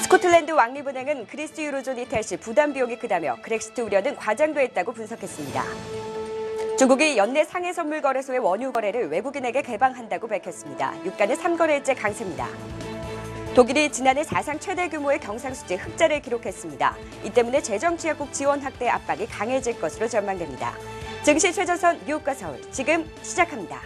스코틀랜드 왕립은행은 그리스 유로존 이탈 시 부담 비용이 크다며 그렉시트 우려는 과장됐다고 분석했습니다. 중국이 연내 상해 선물 거래소의 원유 거래를 외국인에게 개방한다고 밝혔습니다. 유가는 3거래일째 강세입니다. 독일이 지난해 사상 최대 규모의 경상수지 흑자를 기록했습니다. 이 때문에 재정취약국 지원 확대 압박이 강해질 것으로 전망됩니다. 증시 최전선 뉴욕과 서울 지금 시작합니다.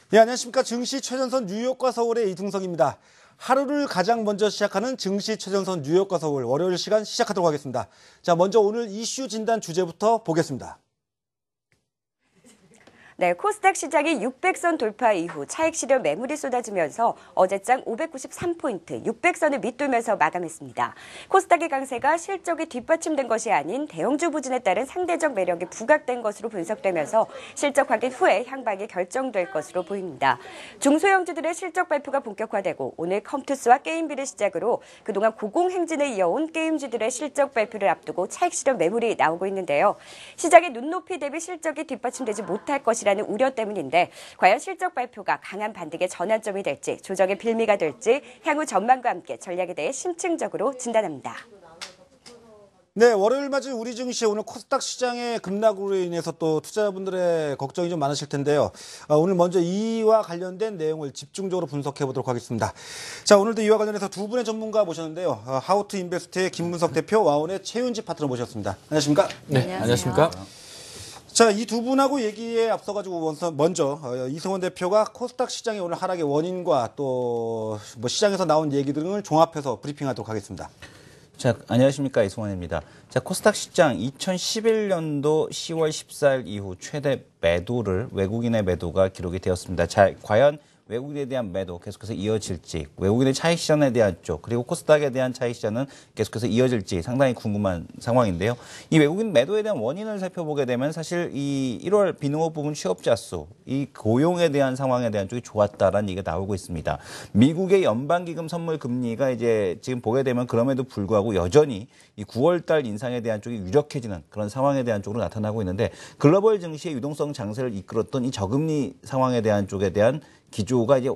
네, 안녕하십니까. 증시 최전선 뉴욕과 서울의 이등석입니다. 하루를 가장 먼저 시작하는 증시 최전선 뉴욕과 서울 월요일 시간 시작하도록 하겠습니다. 자, 먼저 오늘 이슈 진단 주제부터 보겠습니다. 네, 코스닥 시장이 600선 돌파 이후 차익 실현 매물이 쏟아지면서 어제장 593포인트, 600선을 밑돌면서 마감했습니다. 코스닥의 강세가 실적이 뒷받침된 것이 아닌 대형주 부진에 따른 상대적 매력이 부각된 것으로 분석되면서 실적 확인 후에 향방이 결정될 것으로 보입니다. 중소형주들의 실적 발표가 본격화되고 오늘 컴투스와 게임비를 시작으로 그동안 고공행진을 이어온 게임주들의 실적 발표를 앞두고 차익 실현 매물이 나오고 있는데요. 시장의 눈높이 대비 실적이 뒷받침되지 못할 것이라는 우려 때문인데 과연 실적 발표가 강한 반등의 전환점이 될지 조정의 빌미가 될지 향후 전망과 함께 전략에 대해 심층적으로 진단합니다. 네, 월요일 맞은 우리 증시 오늘 코스닥 시장의 급락으로 인해서 또 투자자분들의 걱정이 좀 많으실 텐데요. 오늘 먼저 이와 관련된 내용을 집중적으로 분석해 보도록 하겠습니다. 자, 오늘도 이와 관련해서 두 분의 전문가 모셨는데요. 하우트 인베스트의 김문석 대표, 와온의 최윤지 파트너 모셨습니다. 안녕하십니까? 네, 안녕하십니까? 자, 이 두 분하고 얘기에 앞서가지고 먼저 이승원 대표가 코스닥 시장의 오늘 하락의 원인과 또 뭐 시장에서 나온 얘기 등을 종합해서 브리핑하도록 하겠습니다. 자, 안녕하십니까. 이승원입니다. 자, 코스닥 시장 2011년도 10월 14일 이후 최대 매도를 외국인의 매도가 기록이 되었습니다. 자, 과연 외국인에 대한 매도 계속해서 이어질지, 외국인의 차익 실현에 대한 쪽, 그리고 코스닥에 대한 차익 실현은 계속해서 이어질지 상당히 궁금한 상황인데요. 이 외국인 매도에 대한 원인을 살펴보게 되면 사실 이 1월 비농업 부문 취업자 수, 이 고용에 대한 상황에 대한 쪽이 좋았다라는 얘기가 나오고 있습니다. 미국의 연방기금 선물 금리가 이제 지금 보게 되면 그럼에도 불구하고 여전히 이 9월달 인상에 대한 쪽이 유력해지는 그런 상황에 대한 쪽으로 나타나고 있는데 글로벌 증시의 유동성 장세를 이끌었던 이 저금리 상황에 대한 쪽에 대한 기조가 이제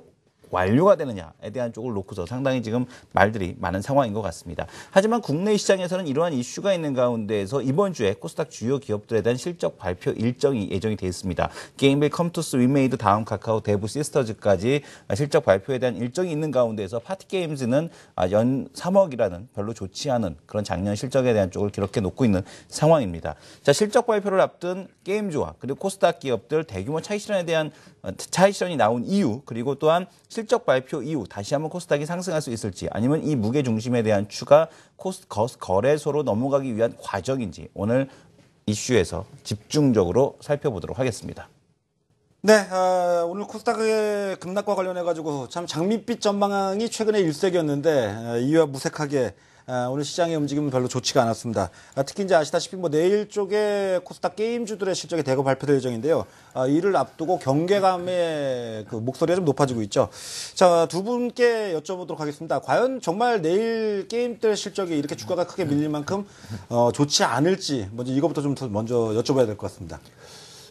완료가 되느냐에 대한 쪽을 놓고서 상당히 지금 말들이 많은 상황인 것 같습니다. 하지만 국내 시장에서는 이러한 이슈가 있는 가운데에서 이번 주에 코스닥 주요 기업들에 대한 실적 발표 일정이 예정이 되어 있습니다. 게임빌, 컴투스, 위메이드, 다음 카카오, 대부, 시스터즈까지 실적 발표에 대한 일정이 있는 가운데에서 파티게임즈는 연 3억이라는 별로 좋지 않은 그런 작년 실적에 대한 쪽을 기록해 놓고 있는 상황입니다. 자, 실적 발표를 앞둔 게임주와 그리고 코스닥 기업들 대규모 차익 실현에 대한 차익 실현이 나온 이유, 그리고 또한 실적 발표 이후 다시 한번 코스닥이 상승할 수 있을지, 아니면 이 무게 중심에 대한 추가 거래소로 넘어가기 위한 과정인지 오늘 이슈에서 집중적으로 살펴보도록 하겠습니다. 네, 오늘 코스닥의 급락과 관련해가지고 참 장밋빛 전망이 최근에 일색이었는데 이와 무색하게 오늘 시장의 움직임은 별로 좋지가 않았습니다. 특히 이제 아시다시피 뭐 내일 쪽에 코스닥 게임주들의 실적이 대거 발표될 예정인데요. 이를 앞두고 경계감의 그 목소리가 좀 높아지고 있죠. 자, 두 분께 여쭤보도록 하겠습니다. 과연 정말 내일 게임들 실적이 이렇게 주가가 크게 밀릴 만큼 좋지 않을지 먼저 이거부터 좀 먼저 여쭤봐야 될 것 같습니다.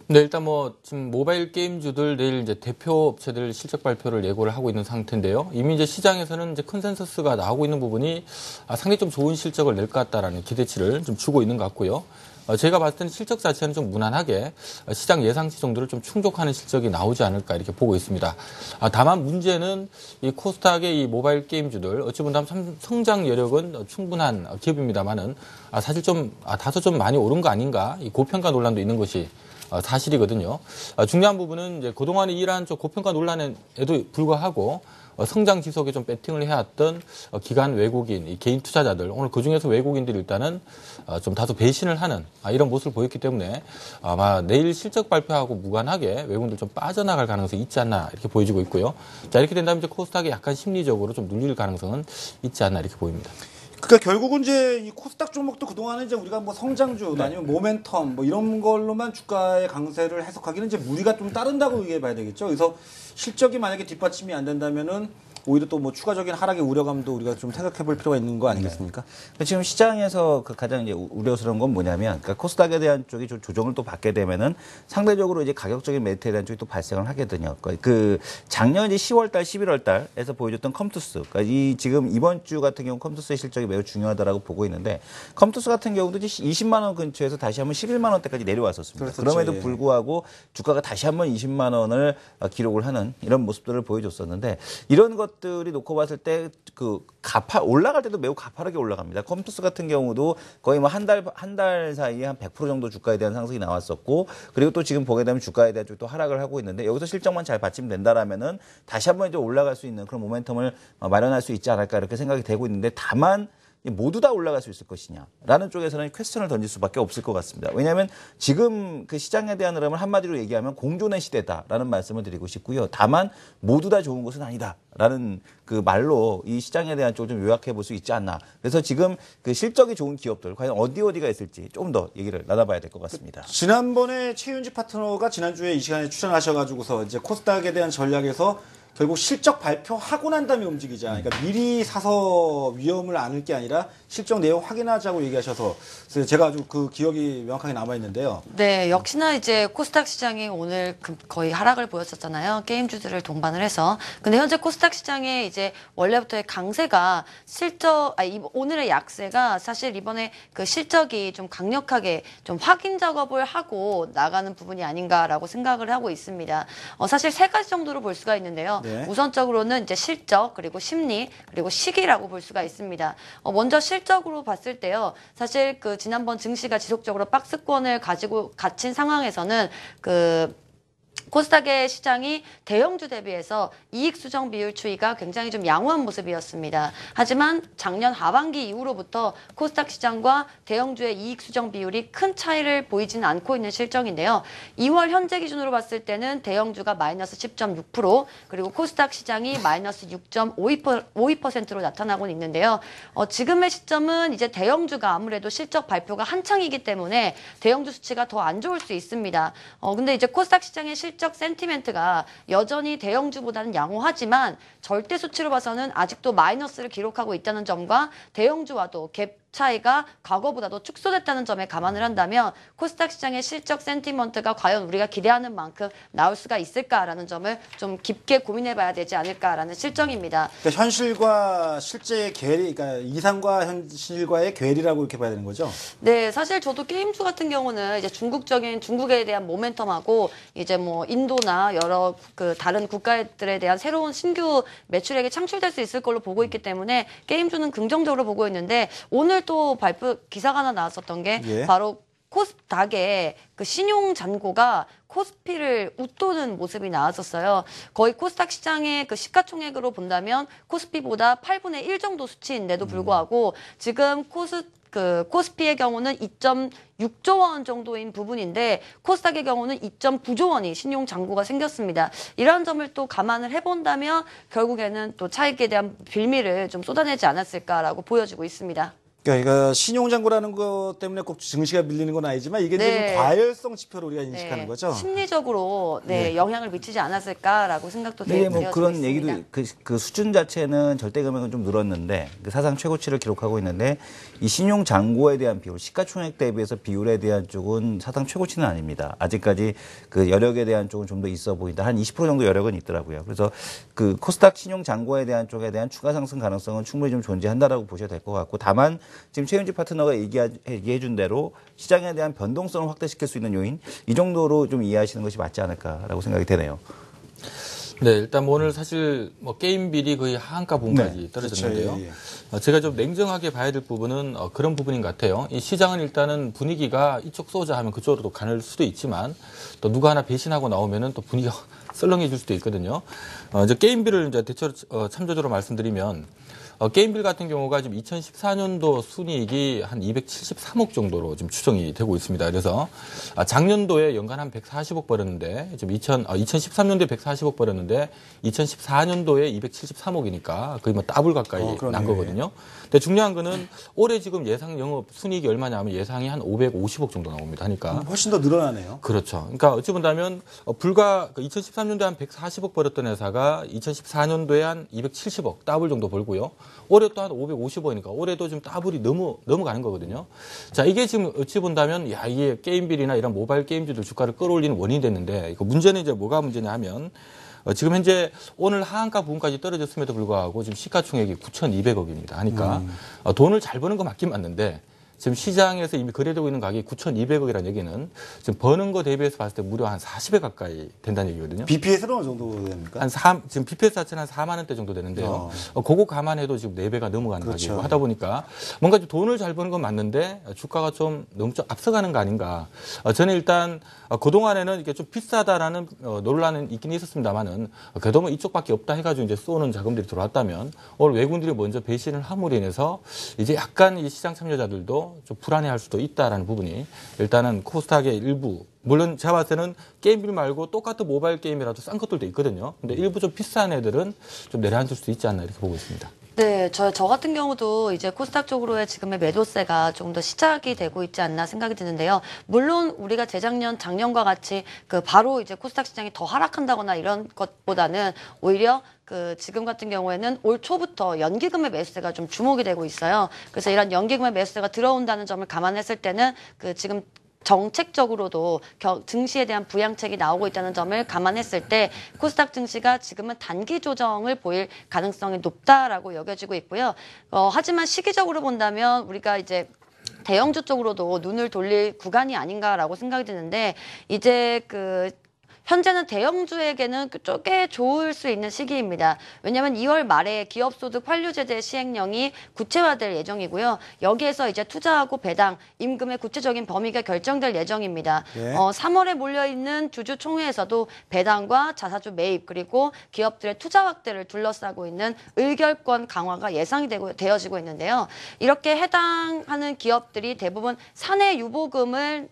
네, 일단 뭐 지금 모바일 게임주들 내일 이제 대표 업체들 실적 발표를 예고를 하고 있는 상태인데요. 이미 이제 시장에서는 이제 컨센서스가 나오고 있는 부분이 상당히 좀 좋은 실적을 낼 것 같다라는 기대치를 좀 주고 있는 것 같고요. 제가 봤을 때는 실적 자체는 좀 무난하게 시장 예상치 정도를 좀 충족하는 실적이 나오지 않을까 이렇게 보고 있습니다. 다만 문제는 이 코스닥의 이 모바일 게임주들 어찌 보면 성장 여력은 충분한 기업입니다만은 사실 좀 다소 좀 많이 오른 거 아닌가, 이 고평가 논란도 있는 것이 사실이거든요. 중요한 부분은 이제 그동안에 이러한 좀 고평가 논란에도 불구하고 성장 지속에 좀 배팅을 해왔던 기관 외국인, 이 개인 투자자들, 오늘 그중에서 외국인들이 일단은 좀 다소 배신을 하는 이런 모습을 보였기 때문에 아마 내일 실적 발표하고 무관하게 외국인들 좀 빠져나갈 가능성이 있지 않나 이렇게 보여지고 있고요. 자, 이렇게 된다면 이제 코스닥이 약간 심리적으로 좀 눌릴 가능성은 있지 않나 이렇게 보입니다. 그러니까 결국은 이제 이 코스닥 종목도 그동안은 이제 우리가 뭐 성장주 아니면 모멘텀 뭐 이런 걸로만 주가의 강세를 해석하기는 이제 무리가 좀 따른다고 얘기해 봐야 되겠죠. 그래서 실적이 만약에 뒷받침이 안 된다면은 오히려 또 뭐 추가적인 하락의 우려감도 우리가 좀 생각해 볼 필요가 있는 거 아니겠습니까? 지금 시장에서 그 가장 이제 우려스러운 건 뭐냐면, 그러니까 코스닥에 대한 쪽이 좀 조정을 또 받게 되면은 상대적으로 이제 가격적인 메리트에 대한 쪽이 또 발생을 하거든요. 그 작년 이제 10월달, 11월달에서 보여줬던 컴투스, 그러니까 이 지금 이번 주 같은 경우 컴투스의 실적이 매우 중요하다라고 보고 있는데, 컴투스 같은 경우도 이제 20만 원 근처에서 다시 한번 11만 원대까지 내려왔었습니다. 그렇죠. 그럼에도 예. 불구하고 주가가 다시 한번 20만 원을 기록을 하는 이런 모습들을 보여줬었는데, 이런 것들이 놓고 봤을 때 그 올라갈 때도 매우 가파르게 올라갑니다. 컴투스 같은 경우도 거의 뭐 한 달 사이에 한 100% 정도 주가에 대한 상승이 나왔었고, 그리고 또 지금 보게 되면 주가에 대한 또 하락을 하고 있는데, 여기서 실적만 잘 받침된다라면은 다시 한번 이제 올라갈 수 있는 그런 모멘텀을 마련할 수 있지 않을까 이렇게 생각이 되고 있는데, 다만 모두 다 올라갈 수 있을 것이냐라는 쪽에서는 퀘스천을 던질 수밖에 없을 것 같습니다. 왜냐하면 지금 그 시장에 대한 흐름을 한마디로 얘기하면 공존의 시대다라는 말씀을 드리고 싶고요. 다만 모두 다 좋은 것은 아니다라는 그 말로 이 시장에 대한 쪽을 좀 요약해 볼 수 있지 않나. 그래서 지금 그 실적이 좋은 기업들 과연 어디가 있을지 좀 더 얘기를 나눠봐야 될 것 같습니다. 지난번에 최윤지 파트너가 지난주에 이 시간에 출연하셔가지고서 이제 코스닥에 대한 전략에서 결국 실적 발표하고 난 다음에 움직이자. 그러니까 미리 사서 위험을 안을 게 아니라 실적 내용 확인하자고 얘기하셔서 그래서 제가 아주 그 기억이 명확하게 남아있는데요. 네, 역시나 이제 코스닥 시장이 오늘 거의 하락을 보였었잖아요. 게임주들을 동반을 해서. 근데 현재 코스닥 시장에 이제 원래부터의 강세가 오늘의 약세가 사실 이번에 그 실적이 좀 강력하게 좀 확인 작업을 하고 나가는 부분이 아닌가라고 생각을 하고 있습니다. 사실 세 가지 정도로 볼 수가 있는데요. 네. 우선적으로는 이제 실적, 그리고 심리, 그리고 시기라고 볼 수가 있습니다. 먼저 실적으로 봤을 때요. 사실 그 지난번 증시가 지속적으로 박스권을 가지고 갇힌 상황에서는 코스닥의 시장이 대형주 대비해서 이익 수정 비율 추이가 굉장히 좀 양호한 모습이었습니다. 하지만 작년 하반기 이후로부터 코스닥 시장과 대형주의 이익 수정 비율이 큰 차이를 보이지는 않고 있는 실정인데요. 2월 현재 기준으로 봤을 때는 대형주가 마이너스 10.6%, 그리고 코스닥 시장이 마이너스 6.52%로 나타나고 있는데요. 지금의 시점은 이제 대형주가 아무래도 실적 발표가 한창이기 때문에 대형주 수치가 더 안 좋을 수 있습니다. 근데 이제 코스닥 시장의 실적 센티멘트가 여전히 대형주보다는 양호하지만 절대 수치로 봐서는 아직도 마이너스를 기록하고 있다는 점과 대형주와도 갭 차이가 과거보다도 축소됐다는 점에 감안을 한다면 코스닥 시장의 실적 센티먼트가 과연 우리가 기대하는 만큼 나올 수가 있을까라는 점을 좀 깊게 고민해봐야 되지 않을까라는 실정입니다. 그러니까 현실과 실제의 괴리, 그러니까 이상과 현실과의 괴리라고 이렇게 봐야 되는 거죠? 네, 사실 저도 게임주 같은 경우는 이제 중국에 대한 모멘텀하고 이제 뭐 인도나 여러 그 다른 국가들에 대한 새로운 신규 매출액이 창출될 수 있을 걸로 보고 있기 때문에 게임주는 긍정적으로 보고 있는데, 오늘 또 기사가 하나 나왔었던 게 예. 바로 코스닥의 그 신용 잔고가 코스피를 웃도는 모습이 나왔었어요. 거의 코스닥 시장의 그 시가총액으로 본다면 코스피보다 8분의 1 정도 수치인데도 불구하고 지금 코스피의 경우는 2.6조 원 정도인 부분인데 코스닥의 경우는 2.9조 원이 신용 잔고가 생겼습니다. 이러한 점을 또 감안을 해본다면 결국에는 또 차익에 대한 빌미를 좀 쏟아내지 않았을까라고 보여지고 있습니다. 그러니까 신용잔고라는 것 때문에 꼭 증시가 밀리는 건 아니지만 이게 네. 지금 과열성 지표로 우리가 인식하는 거죠. 심리적으로 영향을 미치지 않았을까라고 생각도 네, 뭐 되어지고 그런 있습니다. 얘기도 그 수준 자체는 절대 금액은 좀 늘었는데 그 사상 최고치를 기록하고 있는데 이 신용 잔고에 대한 비율, 시가총액 대비해서 비율에 대한 쪽은 사상 최고치는 아닙니다. 아직까지 그 여력에 대한 쪽은 좀 더 있어 보인다. 한 20% 정도 여력은 있더라고요. 그래서 그 코스닥 신용 잔고에 대한 쪽에 대한 추가 상승 가능성은 충분히 좀 존재한다라고 보셔야 될 것 같고, 다만 지금 최윤지 파트너가 얘기해 준 대로 시장에 대한 변동성을 확대시킬 수 있는 요인, 이 정도로 좀 이해하시는 것이 맞지 않을까라고 생각이 되네요. 네, 일단 뭐 오늘 사실 뭐 게임 빌이 거의 하한가 부분까지 떨어졌는데요. 그렇죠. 예. 제가 좀 냉정하게 봐야 될 부분은 그런 부분인 것 같아요. 이 시장은 일단은 분위기가 이쪽 쏘자 하면 그쪽으로 가는 수도 있지만 또 누가 하나 배신하고 나오면은 또 분위기가 썰렁해질 수도 있거든요. 이제 게임 빌을 이제 참조적으로 말씀드리면 게임빌 같은 경우가 지금 2014년도 순이익이 한 273억 정도로 지금 추정이 되고 있습니다. 그래서 작년도에 연간 한 140억 벌었는데 지금 2013년도에 140억 벌었는데 2014년도에 273억이니까 거의 뭐 더블 가까이 난 거거든요. 근데 중요한 거는 올해 지금 예상 영업 순이익이 얼마냐면 예상이 한 550억 정도 나옵니다. 하니까 훨씬 더 늘어나네요. 그렇죠. 그러니까 어찌 본다면 불과 2014 2013년도에 한 140억 벌었던 회사가 2014년도에 한 270억 더블 정도 벌고요. 올해 또 한 550억이니까 올해도 지금 더블이 넘어가는 거거든요. 자, 이게 지금 어찌 본다면 야, 이게 게임빌이나 이런 모바일 게임주들 주가를 끌어올리는 원인이 됐는데 이거 문제는 이제 뭐가 문제냐 하면 지금 현재 오늘 하한가 부분까지 떨어졌음에도 불구하고 지금 시가총액이 9,200억입니다. 하니까 돈을 잘 버는 거 맞긴 맞는데 지금 시장에서 이미 거래되고 있는 가격이 9,200억이라는 얘기는 지금 버는 거 대비해서 봤을 때 무려 한 40배 가까이 된다는 얘기거든요. BPS는 어느 정도 됩니까? 지금 BPS 자체는 한 4만 원대 정도 되는데요. 그거 감안해도 지금 4배가 넘어가는 그렇죠. 가격이고 하다 보니까 뭔가 좀 돈을 잘 버는 건 맞는데 주가가 좀 너무 좀 앞서가는 거 아닌가. 저는 일단 그동안에는 이게 좀 비싸다라는 논란은 있긴 있었습니다만은 그래도 뭐 이쪽밖에 없다 해가지고 이제 쏘는 자금들이 들어왔다면 오늘 외국인들이 먼저 배신을 함으로 인해서 이제 약간 이 시장 참여자들도 좀 불안해할 수도 있다라는 부분이 일단은 코스닥의 일부 물론 제가 봤을 때는 게임빌 말고 똑같은 모바일 게임이라도 싼 것들도 있거든요. 근데 일부 좀 비싼 애들은 좀 내려앉을 수도 있지 않나 이렇게 보고 있습니다. 네, 저 같은 경우도 이제 코스닥 쪽으로의 지금의 매도세가 조금 더 시작이 되고 있지 않나 생각이 드는데요. 물론 우리가 작년과 같이 바로 이제 코스닥 시장이 더 하락한다거나 이런 것보다는 오히려 지금 같은 경우에는 올 초부터 연기금의 매수세가 좀 주목이 되고 있어요. 그래서 이런 연기금의 매수세가 들어온다는 점을 감안했을 때는 지금 정책적으로도 증시에 대한 부양책이 나오고 있다는 점을 감안했을 때 코스닥 증시가 지금은 단기 조정을 보일 가능성이 높다라고 여겨지고 있고요. 하지만 시기적으로 본다면 우리가 이제 대형주 쪽으로도 눈을 돌릴 구간이 아닌가라고 생각이 드는데 이제 현재는 대형주에게는 꽤 좋을 수 있는 시기입니다. 왜냐하면 2월 말에 기업소득 환류제재 시행령이 구체화될 예정이고요. 여기에서 이제 투자하고 배당, 임금의 구체적인 범위가 결정될 예정입니다. 네. 3월에 몰려있는 주주총회에서도 배당과 자사주 매입 그리고 기업들의 투자 확대를 둘러싸고 있는 의결권 강화가 예상이 되어지고 있는데요. 이렇게 해당하는 기업들이 대부분 사내 유보금은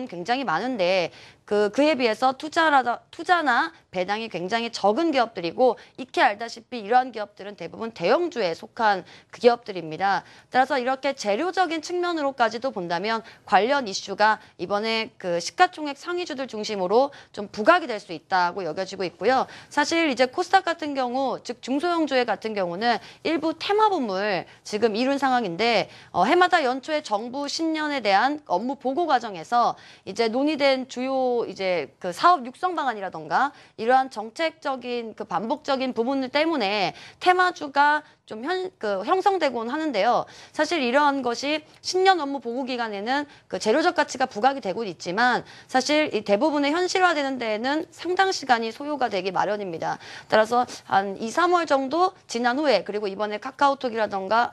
굉장히 많은데 그에 비해서 투자나 배당이 굉장히 적은 기업들이고 익히 알다시피 이러한 기업들은 대부분 대형주에 속한 기업들입니다. 따라서 이렇게 재료적인 측면으로까지도 본다면 관련 이슈가 이번에 시가총액 상위주들 중심으로 좀 부각이 될 수 있다고 여겨지고 있고요. 사실 이제 코스닥 같은 경우, 즉 중소형주회 같은 경우는 일부 테마붐을 지금 이룬 상황인데 해마다 연초에 정부 신년에 대한 업무 보고 과정에서 이제 논의된 주요 이제 사업 육성 방안이라던가 이러한 정책적인 반복적인 부분들 때문에 테마주가 좀 형성되곤 하는데요. 사실 이러한 것이 신년 업무 보고 기간에는 재료적 가치가 부각이 되고 있지만 사실 이 대부분의 현실화되는 데에는 상당 시간이 소요가 되기 마련입니다. 따라서 한 2, 3월 정도 지난 후에 그리고 이번에 카카오톡이라던가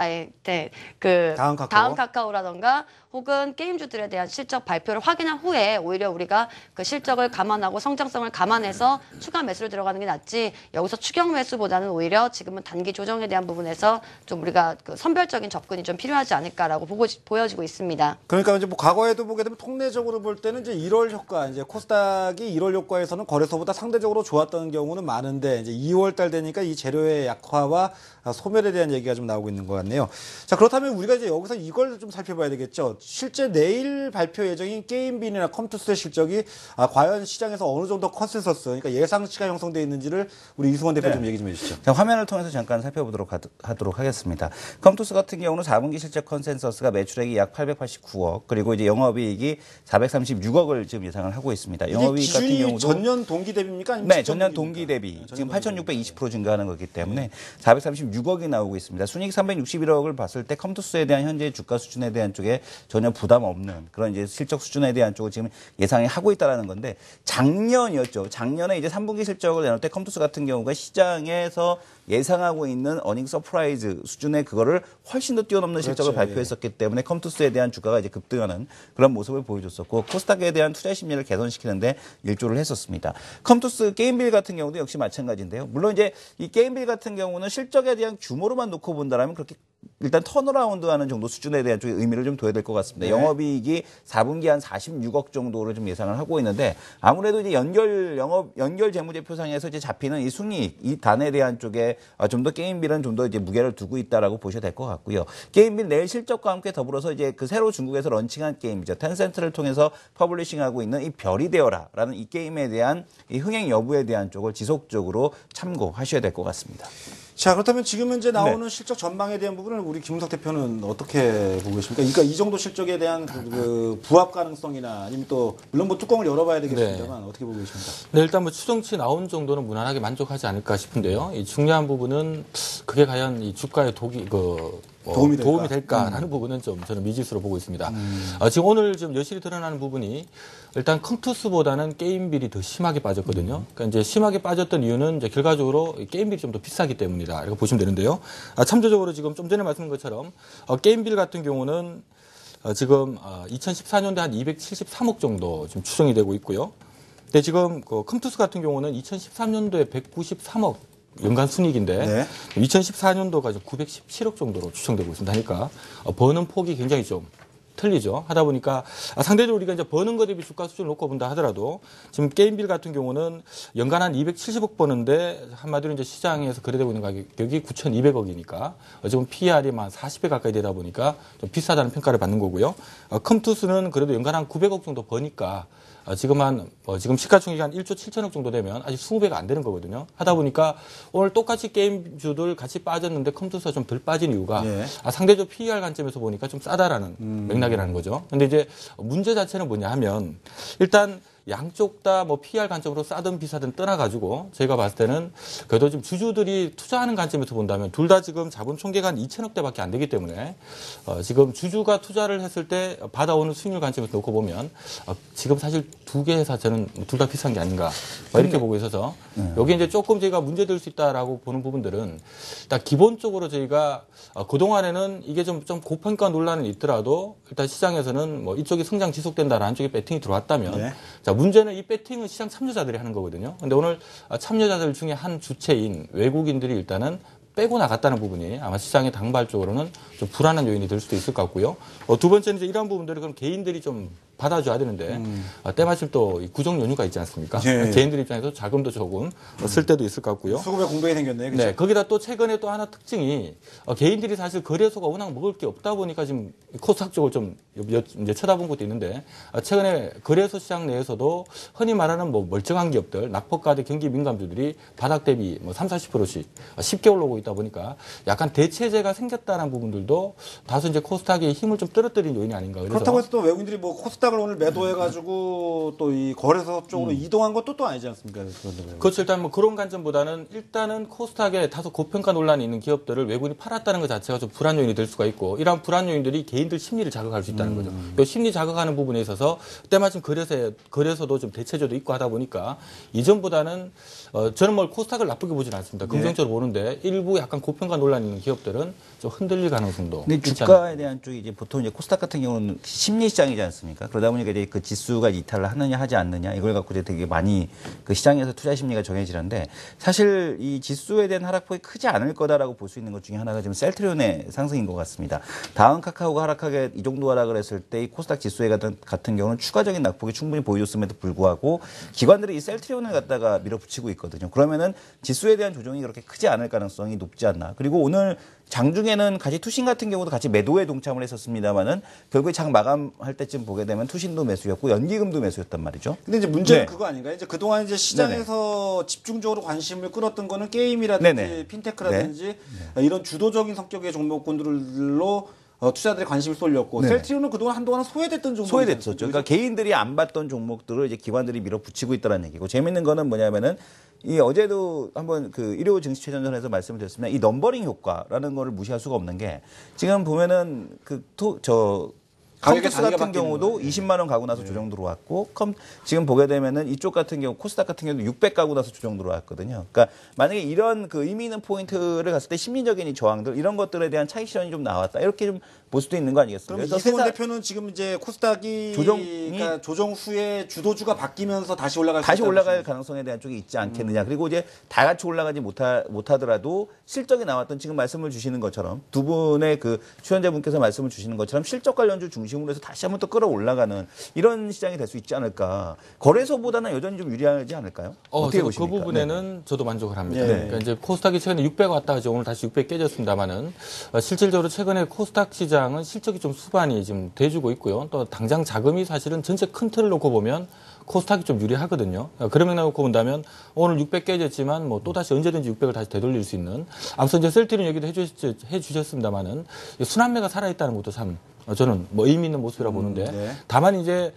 다음 카카오라던가 혹은 게임주들에 대한 실적 발표를 확인한 후에 오히려 우리가 실적을 감안하고 성장성을 감안해서 추가 매수를 들어가는 게 낫지 여기서 추격 매수보다는 오히려 지금은 단기 조정에 대한 부분에서 좀 우리가 선별적인 접근이 좀 필요하지 않을까라고 보여지고 있습니다. 그러니까 이제 과거에도 보게 되면 통례적으로 볼 때는 이제 1월 효과, 이제 코스닥이 1월 효과에서는 거래소보다 상대적으로 좋았던 경우는 많은데 이제 2월 달 되니까 이 재료의 약화와 소멸에 대한 얘기가 좀 나오고 있는 것 같네요. 자, 그렇다면 우리가 이제 여기서 이걸 좀 살펴봐야 되겠죠. 실제 내일 발표 예정인 게임빈이나 컴투스의 실적이 과연 시장에서 어느 정도 컨센서스, 그러니까 예상치가 형성되어 있는지를 우리 이승원 대표 좀 얘기 좀 해주시죠. 자, 화면을 통해서 잠깐 살펴보도록 하도록 하겠습니다. 컴투스 같은 경우는 4분기 실적 컨센서스가 매출액이 약 889억, 그리고 이제 영업이익이 436억을 지금 예상을 하고 있습니다. 영업이익 같은 경우도 전년 동기 대비입니까? 아니면 네, 전년 동기 대비 지금 8,620% 증가하는 거기 때문에 436억이 나오고 있습니다. 순이익 361억을 봤을 때 컴투스에 대한 현재 주가 수준에 대한 쪽에 전혀 부담 없는 그런 이제 실적 수준에 대한 쪽을 지금 예상이 하고 있다라는 건데 작년이었죠. 작년에 이제 3분기 실적을 내놓을 때 컴투스 같은 경우가 시장에서 예상하고 있는 어닝 서프라이즈 수준의 그거를 훨씬 더 뛰어넘는 실적을 그렇죠. 발표했었기 때문에 컴투스에 대한 주가가 이제 급등하는 그런 모습을 보여줬었고 코스닥에 대한 투자 심리를 개선시키는데 일조를 했었습니다. 컴투스 게임빌 같은 경우도 역시 마찬가지인데요. 물론 이제 이 게임빌 같은 경우는 실적에 대한 규모로만 놓고 본다라면 그렇게 일단 턴어라운드하는 정도 수준에 대한 쪽에 의미를 좀 둬야 될 것 같습니다. 네. 영업이익이 4분기 한 46억 정도를 좀 예상을 하고 있는데 아무래도 이제 연결 재무제표상에서 이제 잡히는 이 순이익, 이 단에 대한 쪽에 좀 더 게임빌은 좀 더 이제 무게를 두고 있다라고 보셔야 될 것 같고요. 게임빌 내일 실적과 함께 더불어서 이제 그 새로 중국에서 런칭한 게임이죠. 텐센트를 통해서 퍼블리싱하고 있는 이 별이 되어라라는 이 게임에 대한 이 흥행 여부에 대한 쪽을 지속적으로 참고하셔야 될 것 같습니다. 자, 그렇다면 지금 현재 나오는 실적 전망에 대한 부분을 우리 김은석 대표는 어떻게 보고 계십니까? 그러니까 이 정도 실적에 대한 그 부합 가능성이나 아니면 또 물론 뭐 뚜껑을 열어봐야 되겠습니다만 어떻게 보고 계십니까? 네, 일단 뭐 추정치 나온 정도는 무난하게 만족하지 않을까 싶은데요. 이 중요한 부분은 그게 과연 이 주가에 도움이 될까라는 부분은 좀 저는 미지수로 보고 있습니다. 지금 오늘 좀 여실히 드러나는 부분이 일단 컴투스보다는 게임빌이 더 심하게 빠졌거든요. 그러니까 이제 심하게 빠졌던 이유는 이제 결과적으로 게임빌이 좀 더 비싸기 때문이다. 이렇게 보시면 되는데요. 참조적으로 지금 좀 전에 말씀드린 것처럼 게임빌 같은 경우는 지금 2014년도에 한 273억 정도 지금 추정이 되고 있고요. 근데 지금 그 컴투스 같은 경우는 2013년도에 193억 연간 순이익인데 네. 2014년도가 지금 917억 정도로 추정되고 있습니다. 그러니까 버는 폭이 굉장히 좀 틀리죠. 하다 보니까 상대적으로 우리가 이제 버는 거 대비 주가 수준을 놓고 본다 하더라도 지금 게임빌 같은 경우는 연간 한 270억 버는데 한마디로 이제 시장에서 거래되고 있는 가격이 9,200억이니까 지금 PER이 한 40배 가까이 되다 보니까 좀 비싸다는 평가를 받는 거고요. 컴투스는 그래도 연간 한 900억 정도 버니까 지금 시가총액이 한 1조 7천억 정도 되면 아직 20배가 안 되는 거거든요. 하다 보니까 오늘 똑같이 게임주들 같이 빠졌는데 컴투스가 좀 덜 빠진 이유가 예. 상대적 PER 관점에서 보니까 좀 싸다라는 맥락이라는 거죠. 근데 이제 문제 자체는 뭐냐 하면 일단 양쪽 다 뭐 PER 관점으로 싸든 비싸든 떠나가지고 저희가 봤을 때는 그래도 지금 주주들이 투자하는 관점에서 본다면 둘 다 지금 자본 총계가 한 2천억대밖에 안 되기 때문에 지금 주주가 투자를 했을 때 받아오는 수익률 관점에서 놓고 보면 지금 사실 두 개 회사 저는 둘 다 비싼 게 아닌가 이렇게 보고 있어서 여기 이제 조금 저희가 문제될 수 있다라고 보는 부분들은 일단 기본적으로 저희가 그동안에는 이게 좀 고평가 논란은 있더라도 일단 시장에서는 뭐 이쪽이 성장 지속된다라는 쪽에 배팅이 들어왔다면 네. 자, 문제는 이 배팅은 시장 참여자들이 하는 거거든요. 근데 오늘 참여자들 중에 한 주체인 외국인들이 일단은 빼고 나갔다는 부분이 아마 시장의 당발적으로는 좀 불안한 요인이 될 수도 있을 것 같고요. 두 번째는 이제 이러한 부분들을 그럼 개인들이 좀 받아줘야 되는데 때마침 또 구정 연휴가 있지 않습니까? 예. 개인들 입장에서 자금도 조금 쓸 때도 있을 것 같고요. 수급에 공백이 생겼네요. 그렇죠? 네, 거기다 또 최근에 또 하나 특징이 개인들이 사실 거래소가 워낙 먹을 게 없다 보니까 지금 코스닥 쪽을 좀 이제 쳐다본 것도 있는데 최근에 거래소 시장 내에서도 흔히 말하는 뭐 멀쩡한 기업들, 낙폭가대 경기 민감주들이 바닥 대비 뭐 30~40%씩 쉽게 올라오고 있다 보니까 약간 대체제가 생겼다는 부분들도 다소 이제 코스닥의 힘을 좀 떨어뜨린 요인이 아닌가. 그래서 그렇다고 해서 또 외국인들이 뭐 코스닥을 오늘 매도해가지고 또 이 거래소 쪽으로 이동한 것도 또 아니지 않습니까? 그렇죠. 일단 뭐 그런 관점보다는 일단은 코스닥에 다소 고평가 논란이 있는 기업들을 외국인이 팔았다는 것 자체가 좀 불안 요인이 될 수가 있고 이러한 불안 요인들이 개인들 심리를 자극할 수 있다는 거죠. 이 심리 자극하는 부분에 있어서 때마침 거래소도 좀 대체제도 있고 하다 보니까 이전보다는 저는 뭐 코스닥을 나쁘게 보지는 않습니다. 긍정적으로 보는데 일부 약간 고평가 논란이 있는 기업들은 좀 흔들릴 가능성도. 근데 주가에 대한 쪽이 이제 보통 이제 코스닥 같은 경우는 심리 시장이지 않습니까? 그러다 보니까 이제 그 지수가 이탈을 하느냐 하지 않느냐 이걸 갖고 이제 되게 많이 그 시장에서 투자 심리가 정해지는데 사실 이 지수에 대한 하락폭이 크지 않을 거다라고 볼 수 있는 것 중에 하나가 지금 셀트리온의 상승인 것 같습니다. 다음 카카오가 하락하게 이 정도 하락을 했을 때 이 코스닥 지수에 같은 경우는 추가적인 낙폭이 충분히 보여줬음에도 불구하고 기관들이 이 셀트리온을 갖다가 밀어붙이고 있거든요. 그러면은 지수에 대한 조정이 그렇게 크지 않을 가능성이 높지 않나. 그리고 오늘 장중에는 같이 투신 같은 경우도 같이 매도에 동참을 했었습니다만은 결국에 장 마감할 때쯤 보게 되면 투신도 매수였고 연기금도 매수였단 말이죠. 근데 이제 문제는 네. 그거 아닌가요? 이제 그동안 이제 시장에서 집중적으로 관심을 끌었던 거는 게임이라든지 네네. 핀테크라든지 이런 주도적인 성격의 종목군들로 투자들이 관심을 쏠렸고 네네. 셀트리온은 그동안 한동안은 소외됐던 종목이 소외됐었죠. 그러니까 개인들이 안 봤던 종목들을 이제 기관들이 밀어붙이고 있다는 얘기고 재밌는 거는 뭐냐면은 이 어제도 한번 그 일요 증시 최전선에서 말씀을 드렸습니다. 이 넘버링 효과라는 거를 무시할 수가 없는 게 지금 보면은 가격의 컴투스 단위가 같은 경우도 20만 원 가고 나서 조정 들어왔고 지금 보게 되면은 이쪽 같은 경우 코스닥 같은 경우도 600 가고 나서 조정 들어왔거든요. 그러니까 만약에 이런 그 의미 있는 포인트를 갔을 때 심리적인 이 저항들 이런 것들에 대한 차익 실현이 좀 나왔다. 이렇게 좀 볼 수도 있는 거 아니겠습니까? 그럼 그래서 이승원 대표는 지금 이제 코스닥이 그러니까 조정 후에 주도주가 바뀌면서 다시 올라갈 가능성에 대한 쪽이 있지 않겠느냐. 그리고 이제 다 같이 올라가지 못하더라도 실적이 나왔던 지금 말씀을 주시는 것처럼 두 분의 그 출연자분께서 말씀을 주시는 것처럼 실적 관련주 중심으로 해서 다시 한번 또 끌어올라가는 이런 시장이 될 수 있지 않을까. 거래소보다는 여전히 좀 유리하지 않을까요? 어떻게 보십니까? 그 부분에는 저도 만족을 합니다. 네. 그러니까 이제 코스닥이 최근에 600 왔다가 오늘 다시 600 깨졌습니다만은 실질적으로 최근에 코스닥 시장은 실적이 좀 수반이 지금 돼주고 있고요. 또 당장 자금이 사실은 전체 큰 틀을 놓고 보면 코스닥이 좀 유리하거든요. 그런 맥락 놓고 본다면 오늘 600 깨졌지만 뭐 또다시 언제든지 600을 다시 되돌릴 수 있는 앞서 이제 셀티는 얘기도 해주셨습니다만은 순환매가 살아있다는 것도 참 저는 뭐 의미 있는 모습이라고 보는데 다만 이제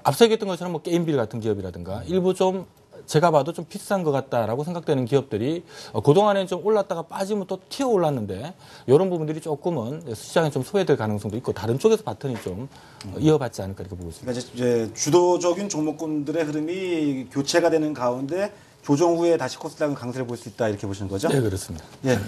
앞서 얘기했던 것처럼 뭐 게임빌 같은 기업이라든가 일부 좀 제가 봐도 좀 비싼 것 같다라고 생각되는 기업들이 그동안에 좀 올랐다가 빠지면 또 튀어 올랐는데 이런 부분들이 조금은 시장에 좀 소외될 가능성도 있고 다른 쪽에서 바톤이 좀 이어받지 않을까 이렇게 보고 있습니다. 그러니까 이제 주도적인 종목군들의 흐름이 교체가 되는 가운데 조정 후에 다시 코스닥은 강세를 볼 수 있다 이렇게 보시는 거죠? 네, 그렇습니다. 예.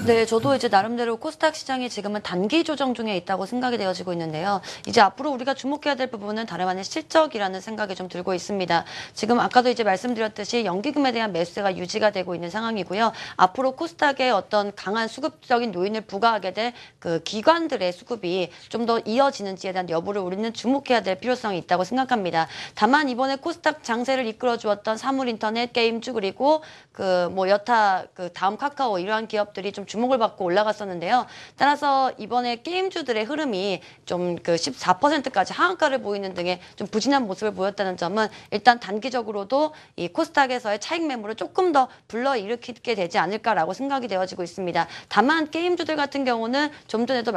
네, 저도 이제 나름대로 코스닥 시장이 지금은 단기 조정 중에 있다고 생각이 되어지고 있는데요. 이제 앞으로 우리가 주목해야 될 부분은 다름 아닌 실적이라는 생각이 좀 들고 있습니다. 지금 아까도 이제 말씀드렸듯이 연기금에 대한 매수세가 유지가 되고 있는 상황이고요. 앞으로 코스닥에 어떤 강한 수급적인 요인을 부과하게 될 그 기관들의 수급이 좀 더 이어지는지에 대한 여부를 우리는 주목해야 될 필요성이 있다고 생각합니다. 다만 이번에 코스닥 장세를 이끌어 주었던 사물인터넷, 게임주 그리고 그 뭐 여타 그 다음 카카오 이러한 기업들이 좀 주목을 받고 올라갔었는데요. 따라서 이번에 게임주들의 흐름이 좀 그 14%까지 하한가를 보이는 등의 좀 부진한 모습을 보였다는 점은 일단 단기적으로도 이 코스닥에서의 차익 매물을 조금 더 불러일으키게 되지 않을까라고 생각이 되어지고 있습니다. 다만 게임주들 같은 경우는 좀 전에도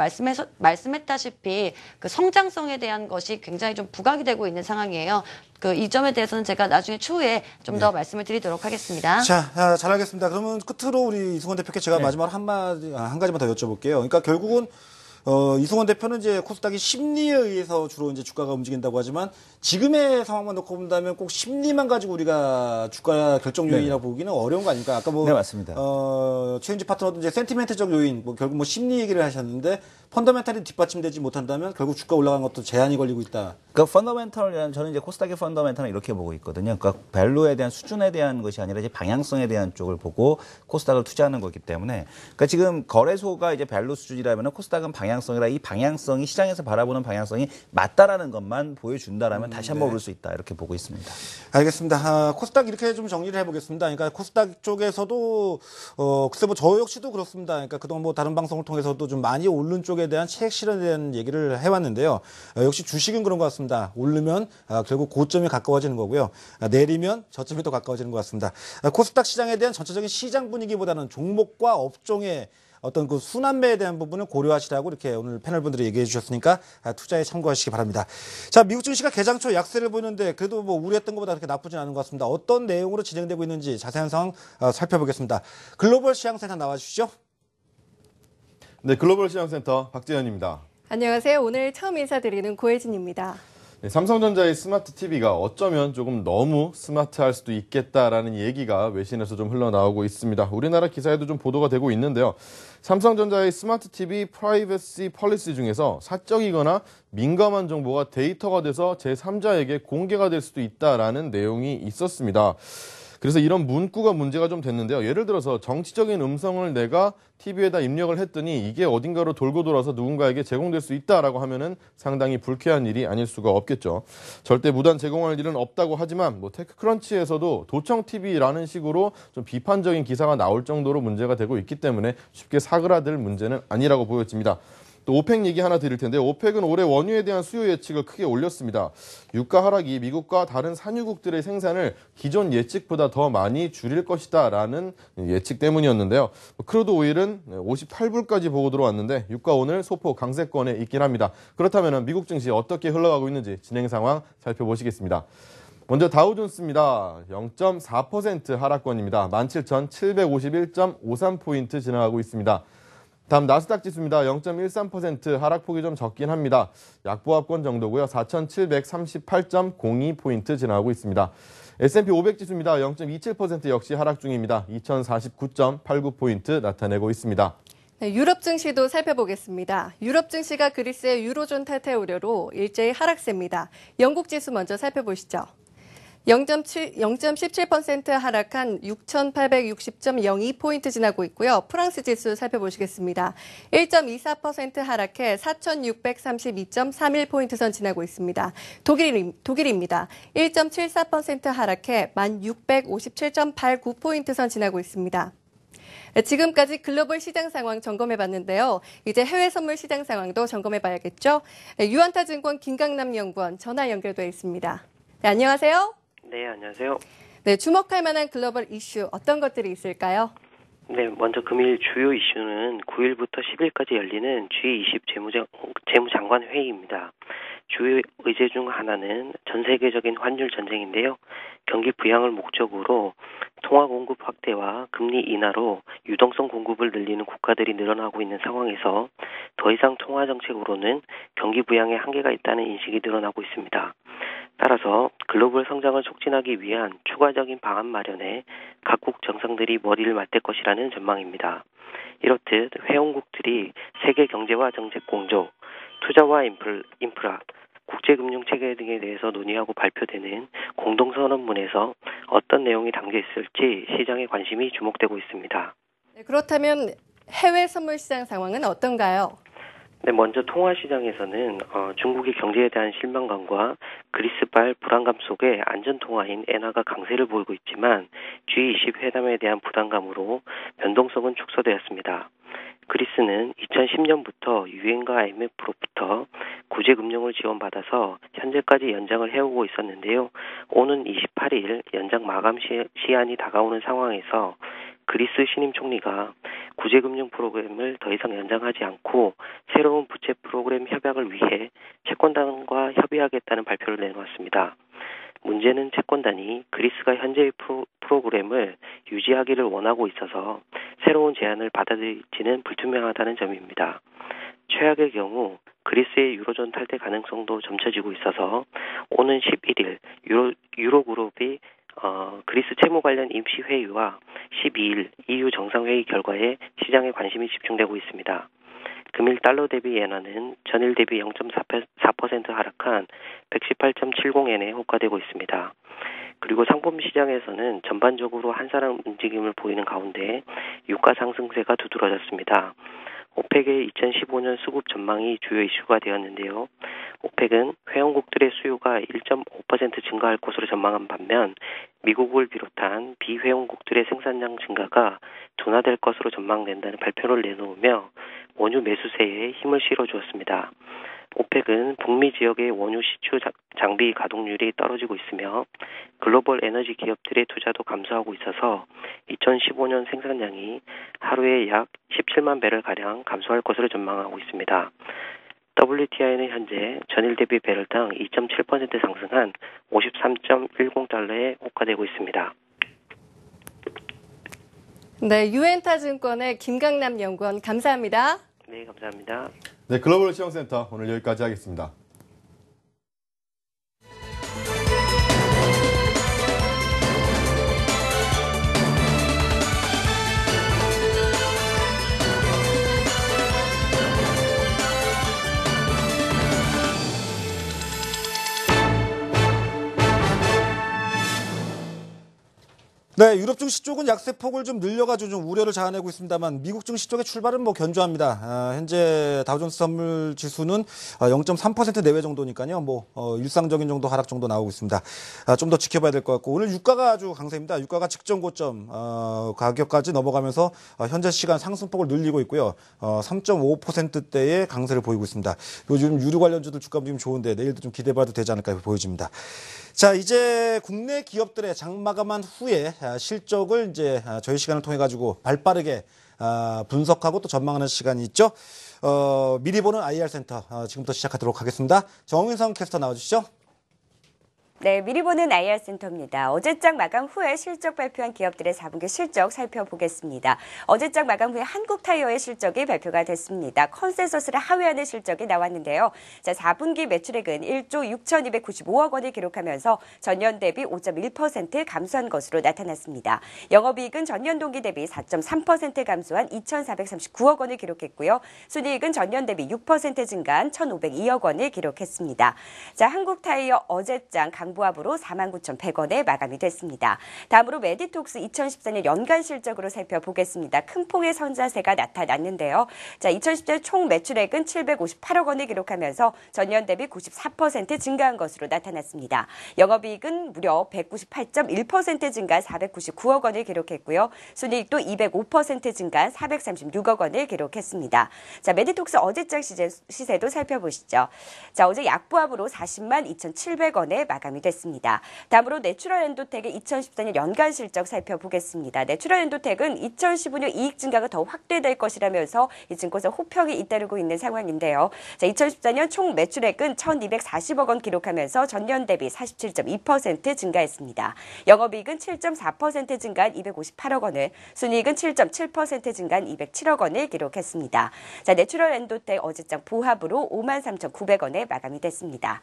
말씀했다시피 그 성장성에 대한 것이 굉장히 좀 부각이 되고 있는 상황이에요. 그 이 점에 대해서는 제가 나중에 추후에 좀 더 말씀을 드리도록 하겠습니다. 자, 잘 알겠습니다. 그러면 끝으로 우리 이승원 대표께 제가 마지막으로 한 가지만 더 여쭤볼게요. 그러니까 결국은 이승원 대표는 이제 코스닥이 심리에 의해서 주로 이제 주가가 움직인다고 하지만 지금의 상황만 놓고 본다면 꼭 심리만 가지고 우리가 주가 결정 요인이라고 보기는 어려운 거 아닙니까? 아까 뭐 네, 맞습니다. 최윤지 파트너도 이제 센티멘트적 요인, 뭐 결국 뭐 심리 얘기를 하셨는데 펀더멘탈이 뒷받침되지 못한다면 결국 주가 올라가는 것도 제한이 걸리고 있다. 그 펀더멘털이라는 저는 이제 코스닥의 펀더멘털은 이렇게 보고 있거든요. 그러니까 밸류에 대한 수준에 대한 것이 아니라 이제 방향성에 대한 쪽을 보고 코스닥을 투자하는 거기 때문에 그러니까 지금 거래소가 이제 밸류 수준이라면 코스닥은 방향성이라 이 방향성이 시장에서 바라보는 방향성이 맞다라는 것만 보여준다라면 다시 한번 오를 수 있다 이렇게 보고 있습니다. 알겠습니다. 코스닥 이렇게 좀 정리를 해보겠습니다. 그러니까 코스닥 쪽에서도 글쎄 뭐 저 역시도 그렇습니다. 그러니까 그동안 뭐 다른 방송을 통해서도 좀 많이 오른 쪽에 대한 차익 실현에 대한 얘기를 해왔는데요. 역시 주식은 그런 것 같습니다. 오르면 결국 고점이 가까워지는 거고요. 내리면 저점이 더 가까워지는 것 같습니다. 코스닥 시장에 대한 전체적인 시장 분위기보다는 종목과 업종의 어떤 그 순환매에 대한 부분을 고려하시라고 이렇게 오늘 패널분들이 얘기해 주셨으니까 투자에 참고하시기 바랍니다. 자, 미국 증시가 개장 초 약세를 보이는데 그래도 뭐 우려했던 것보다 그렇게 나쁘진 않은 것 같습니다. 어떤 내용으로 진행되고 있는지 자세한 상황 살펴보겠습니다. 글로벌 시장센터 나와주시죠. 네, 글로벌 시장센터 박재현입니다. 안녕하세요. 오늘 처음 인사드리는 고혜진입니다. 네, 삼성전자의 스마트 TV가 어쩌면 조금 너무 스마트할 수도 있겠다라는 얘기가 외신에서 좀 흘러나오고 있습니다. 우리나라 기사에도 좀 보도가 되고 있는데요. 삼성전자의 스마트 TV 프라이버시 폴리시 중에서 사적이거나 민감한 정보가 데이터가 돼서 제3자에게 공개가 될 수도 있다라는 내용이 있었습니다. 그래서 이런 문구가 문제가 좀 됐는데요. 예를 들어서 정치적인 음성을 내가 TV에다 입력을 했더니 이게 어딘가로 돌고 돌아서 누군가에게 제공될 수 있다라고 하면은 상당히 불쾌한 일이 아닐 수가 없겠죠. 절대 무단 제공할 일은 없다고 하지만 뭐 테크크런치에서도 도청 TV라는 식으로 좀 비판적인 기사가 나올 정도로 문제가 되고 있기 때문에 쉽게 사그라들 문제는 아니라고 보여집니다. 또 오펙 얘기 하나 드릴 텐데 오펙은 올해 원유에 대한 수요 예측을 크게 올렸습니다. 유가 하락이 미국과 다른 산유국들의 생산을 기존 예측보다 더 많이 줄일 것이다라는 예측 때문이었는데요. 크루드 오일은 58불까지 보고 들어왔는데 유가 오늘 소폭 강세권에 있긴 합니다. 그렇다면 미국 증시 어떻게 흘러가고 있는지 진행 상황 살펴보시겠습니다. 먼저 다우존스입니다. 0.4% 하락권입니다. 17,751.53포인트 지나가고 있습니다. 다음 나스닥 지수입니다. 0.13% 하락폭이 좀 적긴 합니다. 약보합권 정도고요. 4,738.02포인트 지나가고 있습니다. S&P 500 지수입니다. 0.27% 역시 하락 중입니다. 2,049.89포인트 나타내고 있습니다. 네, 유럽 증시도 살펴보겠습니다. 유럽 증시가 그리스의 유로존 탈퇴 우려로 일제히 하락세입니다. 영국 지수 먼저 살펴보시죠. 0.17% 하락한 6,860.02포인트 지나고 있고요. 프랑스 지수 살펴보시겠습니다. 1.24% 하락해 4,632.31포인트 선 지나고 있습니다. 독일입니다. 1.74% 하락해 1,657.89포인트 선 지나고 있습니다. 지금까지 글로벌 시장 상황 점검해 봤는데요. 이제 해외 선물 시장 상황도 점검해 봐야겠죠. 유한타증권 김강남 연구원 전화 연결돼 있습니다. 네, 안녕하세요. 네, 안녕하세요. 네, 주목할 만한 글로벌 이슈 어떤 것들이 있을까요? 네, 먼저 금일 주요 이슈는 9일부터 10일까지 열리는 G20 재무장관 회의입니다. 주요 의제 중 하나는 전 세계적인 환율 전쟁인데요. 경기 부양을 목적으로 통화 공급 확대와 금리 인하로 유동성 공급을 늘리는 국가들이 늘어나고 있는 상황에서 더 이상 통화 정책으로는 경기 부양에 한계가 있다는 인식이 늘어나고 있습니다. 따라서 글로벌 성장을 촉진하기 위한 추가적인 방안 마련에 각국 정상들이 머리를 맞댈 것이라는 전망입니다. 이렇듯 회원국들이 세계 경제와 정책 공조, 투자와 인프라, 국제금융체계 등에 대해서 논의하고 발표되는 공동선언문에서 어떤 내용이 담겨 있을지 시장의 관심이 주목되고 있습니다. 네, 그렇다면 해외 선물 시장 상황은 어떤가요? 네, 먼저 통화시장에서는 중국의 경제에 대한 실망감과 그리스발 불안감 속에 안전통화인 엔화가 강세를 보이고 있지만 G20 회담에 대한 부담감으로 변동성은 축소되었습니다. 그리스는 2010년부터 유엔과 IMF로부터 구제금융을 지원받아서 현재까지 연장을 해오고 있었는데요. 오는 28일 연장 마감 시한이 다가오는 상황에서 그리스 신임 총리가 구제금융 프로그램을 더 이상 연장하지 않고 새로운 부채 프로그램 협약을 위해 채권단과 협의하겠다는 발표를 내놓았습니다. 문제는 채권단이 그리스가 현재의 프로그램을 유지하기를 원하고 있어서 새로운 제안을 받아들일지는 불투명하다는 점입니다. 최악의 경우 그리스의 유로존 탈퇴 가능성도 점쳐지고 있어서 오는 11일 유로그룹이 그리스 채무 관련 임시회의와 12일 EU 정상회의 결과에 시장의 관심이 집중되고 있습니다. 금일 달러 대비 엔화는 전일 대비 0.4% 하락한 118.70엔에 호가되고 있습니다. 그리고 상품 시장에서는 전반적으로 한사람 움직임을 보이는 가운데 유가 상승세가 두드러졌습니다. 오펙의 2015년 수급 전망이 주요 이슈가 되었는데요. 오펙은 회원국들의 수요가 1.5% 증가할 것으로 전망한 반면 미국을 비롯한 비회원국들의 생산량 증가가 둔화될 것으로 전망된다는 발표를 내놓으며 원유 매수세에 힘을 실어주었습니다. 오펙은 북미 지역의 원유 시추 장비 가동률이 떨어지고 있으며 글로벌 에너지 기업들의 투자도 감소하고 있어서 2015년 생산량이 하루에 약 17만 배럴가량 감소할 것으로 전망하고 있습니다. WTI는 현재 전일 대비 배럴당 2.7% 상승한 53.10달러에 호가되고 있습니다. 네, 유엔타증권의 김강남 연구원 감사합니다. 네, 감사합니다. 네, 글로벌 시황센터 오늘 여기까지 하겠습니다. 네, 유럽 증시 쪽은 약세폭을 좀 늘려가지고 좀 우려를 자아내고 있습니다만 미국 증시 쪽의 출발은 뭐 견조합니다. 현재 다우존스 선물 지수는 0.3% 내외 정도니까요. 뭐 일상적인 정도 하락 정도 나오고 있습니다. 좀 더 지켜봐야 될 것 같고 오늘 유가가 아주 강세입니다. 유가가 직전 고점 가격까지 넘어가면서 현재 시간 상승폭을 늘리고 있고요. 3.5%대의 강세를 보이고 있습니다. 요즘 유류 관련주들 주가 움직임 좋은데 내일도 좀 기대봐도 되지 않을까 보여집니다. 자, 이제 국내 기업들의 장마감한 후에 실적을 이제 저희 시간을 통해 가지고 발빠르게 분석하고 또 전망하는 시간이 있죠. 미리 보는 IR 센터 지금부터 시작하도록 하겠습니다. 정인성 캐스터 나와주시죠. 네, 미리 보는 IR센터입니다. 어제장 마감 후에 실적 발표한 기업들의 4분기 실적 살펴보겠습니다. 어제장 마감 후에 한국타이어의 실적이 발표가 됐습니다. 컨센서스를 하회하는 실적이 나왔는데요. 자, 4분기 매출액은 1조 6,295억 원을 기록하면서 전년 대비 5.1% 감소한 것으로 나타났습니다. 영업이익은 전년 동기 대비 4.3% 감소한 2,439억 원을 기록했고요. 순이익은 전년 대비 6% 증가한 1,502억 원을 기록했습니다. 자, 한국타이어 어제장 강보합으로 49,100원에 마감이 됐습니다. 다음으로 메디톡스 2014년 연간 실적으로 살펴보겠습니다. 큰 폭의 선자세가 나타났는데요. 자, 2014년 총 매출액은 758억 원을 기록하면서 전년 대비 94% 증가한 것으로 나타났습니다. 영업이익은 무려 198.1% 증가한 499억 원을 기록했고요. 순이익도 205% 증가한 436억 원을 기록했습니다. 자, 메디톡스 어제장 시세도 살펴보시죠. 자, 어제 약보합으로 40만 2,700원에 마감이 됐습니다. 다음으로 내추럴 엔도텍의 2014년 연간 실적 살펴보겠습니다. 내추럴 엔도텍은 2015년 이익 증가가 더 확대될 것이라면서 이 증권사 호평이 잇따르고 있는 상황인데요. 자, 2014년 총 매출액은 1,240억 원 기록하면서 전년 대비 47.2% 증가했습니다. 영업이익은 7.4% 증가한 258억 원을, 순이익은 7.7% 증가한 207억 원을 기록했습니다. 자, 내추럴 엔도텍 어제장 보합으로 53,900원에 마감이 됐습니다.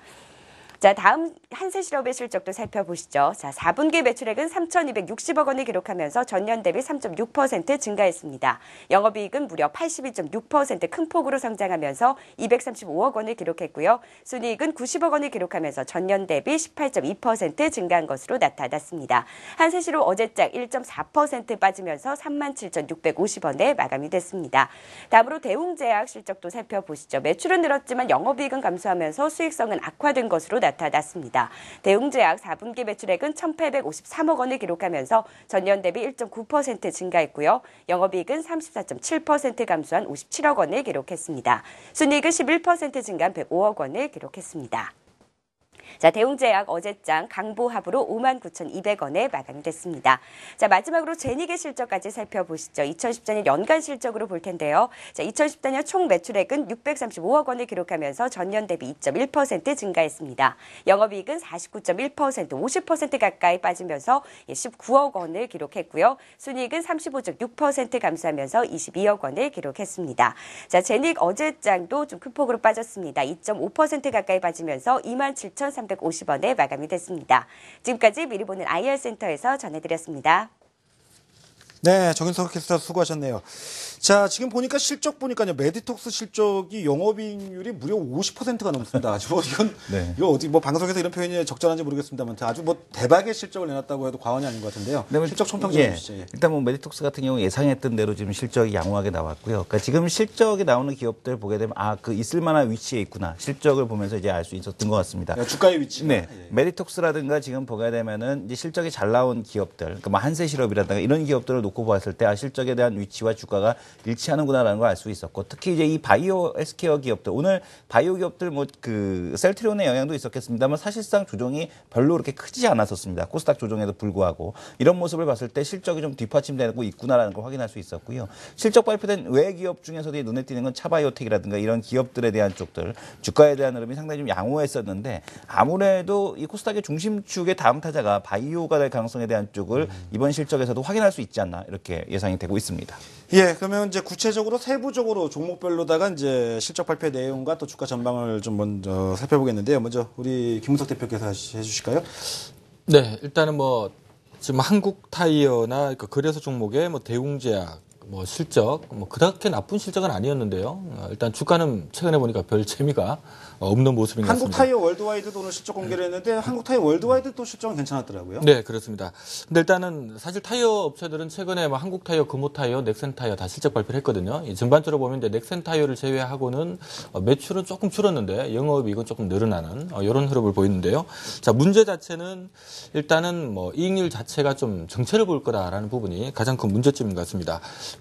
자, 다음 한세실업의 실적도 살펴보시죠. 자, 4분기 매출액은 3,260억 원을 기록하면서 전년 대비 3.6% 증가했습니다. 영업이익은 무려 82.6% 큰 폭으로 성장하면서 235억 원을 기록했고요. 순이익은 90억 원을 기록하면서 전년 대비 18.2% 증가한 것으로 나타났습니다. 한세실업 어제장 1.4% 빠지면서 37,650원에 마감이 됐습니다. 다음으로 대웅제약 실적도 살펴보시죠. 매출은 늘었지만 영업이익은 감소하면서 수익성은 악화된 것으로 나타났습니다. 대웅제약 4분기 매출액은 1,853억 원을 기록하면서 전년 대비 1.9% 증가했고요. 영업이익은 34.7% 감소한 57억 원을 기록했습니다. 순이익은 11% 증가한 105억 원을 기록했습니다. 자, 대웅제약 어제장 강보합으로 59,200원에 마감이 됐습니다. 자, 마지막으로 제닉의 실적까지 살펴보시죠. 2014년 연간 실적으로 볼 텐데요. 자, 2014년 총 매출액은 635억 원을 기록하면서 전년 대비 2.1% 증가했습니다. 영업이익은 49.1%, 50% 가까이 빠지면서 19억 원을 기록했고요. 순이익은 35.6% 감소하면서 22억 원을 기록했습니다. 자, 제닉 어제장도 좀 큰 폭으로 빠졌습니다. 2.5% 가까이 빠지면서 27,350원에 마감이 됐습니다. 지금까지 미리 보는 IR센터에서 전해드렸습니다. 네, 정윤석 캐스터 수고하셨네요. 자, 지금 보니까 실적 보니까요, 메디톡스 실적이 영업이익률이 무려 50%가 넘습니다. 이건, 네. 이거 어디, 방송에서 이런 표현이 적절한지 모르겠습니다만, 아주 대박의 실적을 내놨다고 해도 과언이 아닌 것 같은데요. 네, 실적 총평 좀 해주시죠. 예. 일단 메디톡스 같은 경우 예상했던 대로 지금 실적이 양호하게 나왔고요. 그러니까 지금 실적이 나오는 기업들 보게 되면, 있을만한 위치에 있구나. 실적을 보면서 이제 알 수 있었던 것 같습니다. 그러니까 주가의 위치. 네. 메디톡스라든가 지금 보게 되면은 이제 실적이 잘 나온 기업들, 그러니까 한세실업이라든가 이런 기업들을 놓고 봤을 때 실적에 대한 위치와 주가가 일치하는구나라는 걸 알 수 있었고, 특히 이제 이 바이오 헬스케어 기업들, 오늘 바이오 기업들 셀트리온의 영향도 있었겠습니다만 사실상 조정이 별로 그렇게 크지 않았었습니다. 코스닥 조정에도 불구하고 이런 모습을 봤을 때 실적이 좀 뒷받침되고 있구나라는 걸 확인할 수 있었고요. 실적 발표된 외 기업 중에서도 눈에 띄는 건 차바이오텍이라든가 이런 기업들에 대한 쪽들, 주가에 대한 흐름이 상당히 좀 양호했었는데, 아무래도 이 코스닥의 중심축의 다음 타자가 바이오가 될 가능성에 대한 쪽을 이번 실적에서도 확인할 수 있지 않나 이렇게 예상이 되고 있습니다. 예, 그러면 이제 구체적으로 세부적으로 종목별로다가 이제 실적 발표 내용과 또 주가 전망을 좀 먼저 살펴보겠는데요. 먼저 우리 김문석 대표께서 해주실까요? 네, 일단은 지금 한국타이어나 거래소 종목의 대웅제약 실적 그렇게 나쁜 실적은 아니었는데요. 일단 주가는 최근에 보니까 별 재미가 없는 모습인 것 같습니다. 한국타이어 월드와이드도 오늘 실적 공개를 했는데 한국타이어 월드와이드도 실적은 괜찮았더라고요. 네, 그렇습니다. 근데 일단은 사실 타이어 업체들은 최근에 한국타이어, 금호타이어, 넥센타이어 다 실적 발표를 했거든요. 전반적으로 보면 이제 넥센타이어를 제외하고는 매출은 조금 줄었는데 영업이익은 조금 늘어나는 이런 흐름을 보이는데요. 자, 문제 자체는 일단은 이익률 자체가 좀 정체를 볼 거다라는 부분이 가장 큰 문제점인 것 같습니다.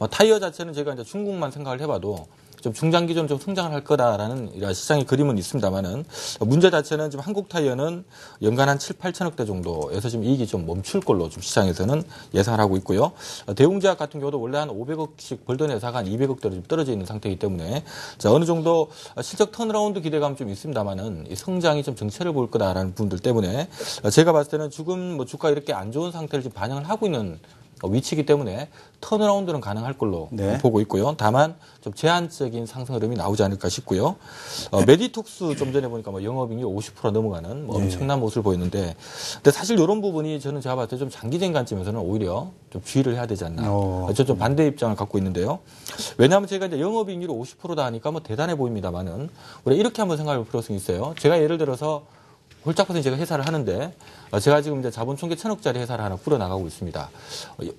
타이어 자체는 제가 이제 중국만 생각을 해봐도 좀 중장기적으로 좀 성장을 할 거다라는 이런 시장의 그림은 있습니다만은 문제 자체는 지금 한국 타이어는 연간 한 7, 8천억 대 정도에서 지금 이익이 좀 멈출 걸로 좀 시장에서는 예상을 하고 있고요. 대웅제약 같은 경우도 원래 한 500억씩 벌던 회사가 한 200억대로 좀 떨어져 있는 상태이기 때문에 자, 어느 정도 실적 턴어라운드 기대감 좀 있습니다만은 이 성장이 좀 정체를 보일 거다라는 부분들 때문에 제가 봤을 때는 지금 뭐 주가 이렇게 안 좋은 상태를 지금 반영을 하고 있는 위치이기 때문에 턴어라운드는 가능할 걸로 네. 보고 있고요. 다만 좀 제한적인 상승 흐름이 나오지 않을까 싶고요. 메디톡스 좀 전에 보니까 뭐 영업이익이 50% 넘어가는 뭐 엄청난 모습을 보였는데, 근데 사실 이런 부분이 저는 제가 봤을 때 좀 장기적인 관점에서는 오히려 좀 주의를 해야 되지 않나. 저 좀 반대 입장을 갖고 있는데요. 왜냐하면 제가 이제 영업이익률이 50%다 하니까 뭐 대단해 보입니다만은 우리 이렇게 한번 생각해 볼 필요성이 있어요. 제가 예를 들어서 홀짝 퍼서 제가 회사를 하는데 제가 지금 이제 자본 총계 1,000억짜리 회사를 하나 꾸려 나가고 있습니다.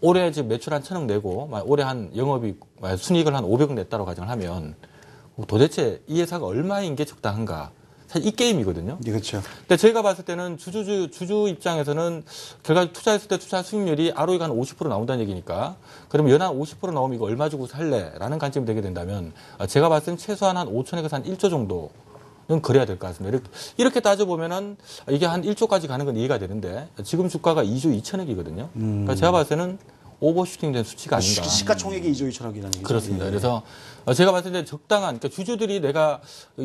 올해 지금 매출 한 1,000억 내고 올해 한 영업이익 순이익을 한 500억 냈다고 가정을 하면 도대체 이 회사가 얼마인 게 적당한가? 사실 이 게임이거든요. 그렇죠. 근데 저희가 봤을 때는 주주 입장에서는 결과 투자했을 때 투자 수익률이 ROE가 한 50% 나온다는 얘기니까 그러면 연한 50% 나오면 이거 얼마 주고 살래라는 관점이 되게 된다면 제가 봤을 때는 최소한 한 5천억에서 한 1조 정도 는 그래야 될 것 같습니다. 이렇게 따져보면은 이게 한 1조까지 가는 건 이해가 되는데 지금 주가가 2조 2천억이거든요. 그러니까 제가 봤을 때는 오버슈팅 된 수치가 아닌가. 시가총액이 2조 2천억이라는 얘기죠. 그렇습니다. 예. 그래서 제가 봤을 때 적당한, 그러니까 주주들이 내가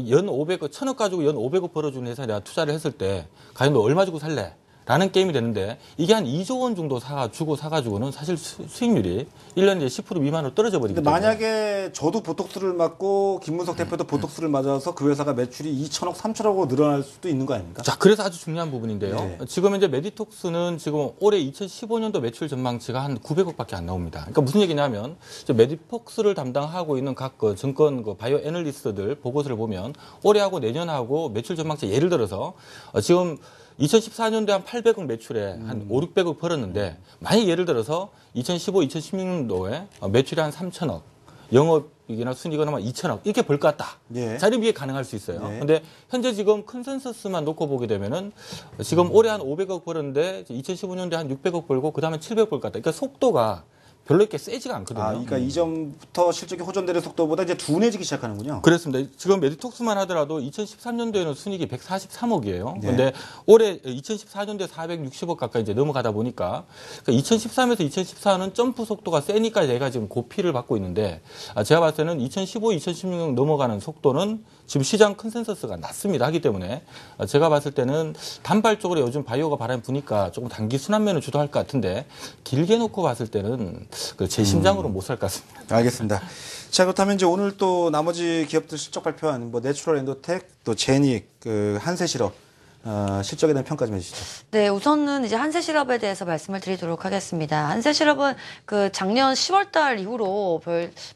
연 500억, 1,000억 가지고 연 500억 벌어주는 회사에 내가 투자를 했을 때 과연 너 얼마 주고 살래? 라는 게임이 되는데 이게 한 2조 원 정도 사가지고는 사실 수익률이 1년에 10% 미만으로 떨어져 버리기 때문에. 만약에 저도 보톡스를 맞고 김문석 대표도 보톡스를 맞아서 그 회사가 매출이 2천억, 3천억으로 늘어날 수도 있는 거 아닙니까? 자, 그래서 아주 중요한 부분인데요. 네. 지금 이제 메디톡스는 지금 올해 2015년도 매출 전망치가 한 900억밖에 안 나옵니다. 그러니까 무슨 얘기냐면 메디톡스를 담당하고 있는 각 증권 바이오 애널리스트들 보고서를 보면 올해하고 내년하고 매출 전망치 예를 들어서 지금 2014년도에 한 800억 매출에 한 5, 600억 벌었는데 만약 예를 들어서 2015, 2016년도에 매출이 한 3천억, 영업이익이나 순이익은 한 2천억 이렇게 벌 것 같다. 예. 자, 이러면 이게 가능할 수 있어요. 네. 근데 현재 지금 컨센서스만 놓고 보게 되면은 지금 올해 한 500억 벌었는데 2015년도에 한 600억 벌고 그다음에 700억 벌 것 같다. 그러니까 속도가 별로 이렇게 세지가 않거든요. 그러니까 이전부터 실적이 호전되는 속도보다 이제 둔해지기 시작하는군요. 그렇습니다. 지금 메디톡스만 하더라도 2013년도에는 순이익이 143억이에요. 네. 그런데 올해 2014년도에 460억 가까이 이제 넘어가다 보니까 그러니까 2013에서 2014는 점프 속도가 세니까 얘가 지금 고피를 받고 있는데 제가 봤을 때는 2015, 2016년 넘어가는 속도는 지금 시장 컨센서스가 낮습니다. 하기 때문에 제가 봤을 때는 단발적으로 요즘 바이오가 바람이 부니까 조금 단기 순환면을 주도할 것 같은데 길게 놓고 봤을 때는 제 심장으로 못 살 것 같습니다. 알겠습니다. 자, 그렇다면 이제 오늘 또 나머지 기업들 실적 발표한 뭐 내추럴 엔도텍, 또 제닉, 한세실업 실적에 대한 평가 좀 해주시죠. 네, 우선은 이제 한세실업에 대해서 말씀을 드리도록 하겠습니다. 한세실업은 그 작년 10월달 이후로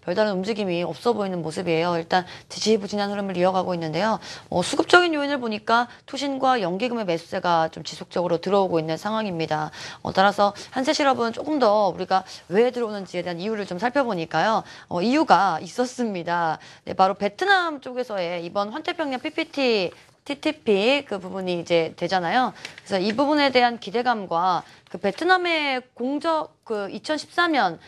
별다른 움직임이 없어 보이는 모습이에요. 일단 지지부진한 흐름을 이어가고 있는데요. 수급적인 요인을 보니까 투신과 연기금의 매수세가 좀 지속적으로 들어오고 있는 상황입니다. 따라서 한세실업은 조금 더 우리가 왜 들어오는지에 대한 이유를 좀 살펴보니까요. 이유가 있었습니다. 네, 바로 베트남 쪽에서의 이번 환태평양 TTP 그 부분이 이제 되잖아요. 그래서 이 부분에 대한 기대감과 그 베트남의 공적 2013년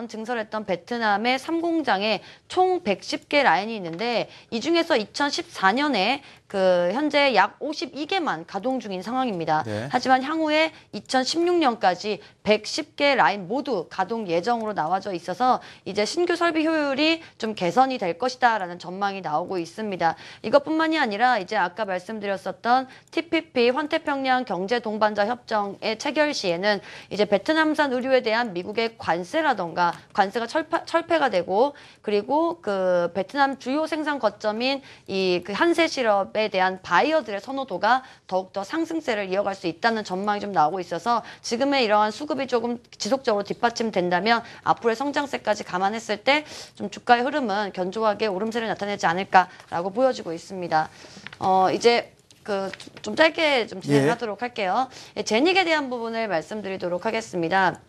증설했던 베트남의 3공장에 총 110개 라인이 있는데 이 중에서 2014년에 그 현재 약 52개만 가동 중인 상황입니다. 네. 하지만 향후에 2016년까지 110개 라인 모두 가동 예정으로 나와져 있어서 이제 신규 설비 효율이 좀 개선이 될 것이다라는 전망이 나오고 있습니다. 이것뿐만이 아니라 이제 아까 말씀드렸었던 TPP 환태평양 경제동반자 협정의 체결 시에는 이제 베트남산 의류에 대한 미국의 관세라던가 관세가 철폐가 되고 그리고 그 베트남 주요 생산 거점인 이 그 한세실업에 대한 바이어들의 선호도가 더욱더 상승세를 이어갈 수 있다는 전망이 좀 나오고 있어서 지금의 이러한 수급이 조금 지속적으로 뒷받침된다면 앞으로의 성장세까지 감안했을 때 좀 주가의 흐름은 견조하게 오름세를 나타내지 않을까라고 보여지고 있습니다. 이제 좀 짧게 좀 진행하도록 할게요. 제닉에 대한 부분을 말씀드리도록 하겠습니다.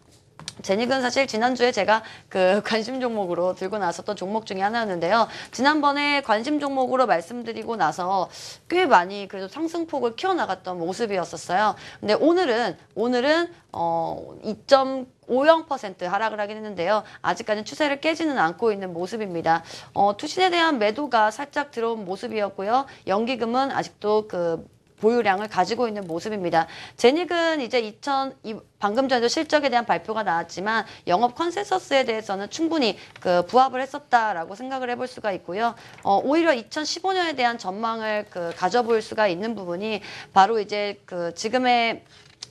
제닉은 사실 지난주에 제가 그 관심 종목으로 들고 나섰던 종목 중에 하나였는데요. 지난번에 관심 종목으로 말씀드리고 나서 꽤 많이 그래도 상승폭을 키워나갔던 모습이었었어요. 근데 오늘은 2.50% 하락을 하긴 했는데요. 아직까지는 추세를 깨지는 않고 있는 모습입니다. 투신에 대한 매도가 살짝 들어온 모습이었고요. 연기금은 아직도 그 보유량을 가지고 있는 모습입니다. 제닉은 이제 방금 전에도 실적에 대한 발표가 나왔지만 영업 컨센서스에 대해서는 충분히 그 부합을 했었다라고 생각을 해볼 수가 있고요. 오히려 2015년에 대한 전망을 가져볼 수가 있는 부분이 바로 이제 지금의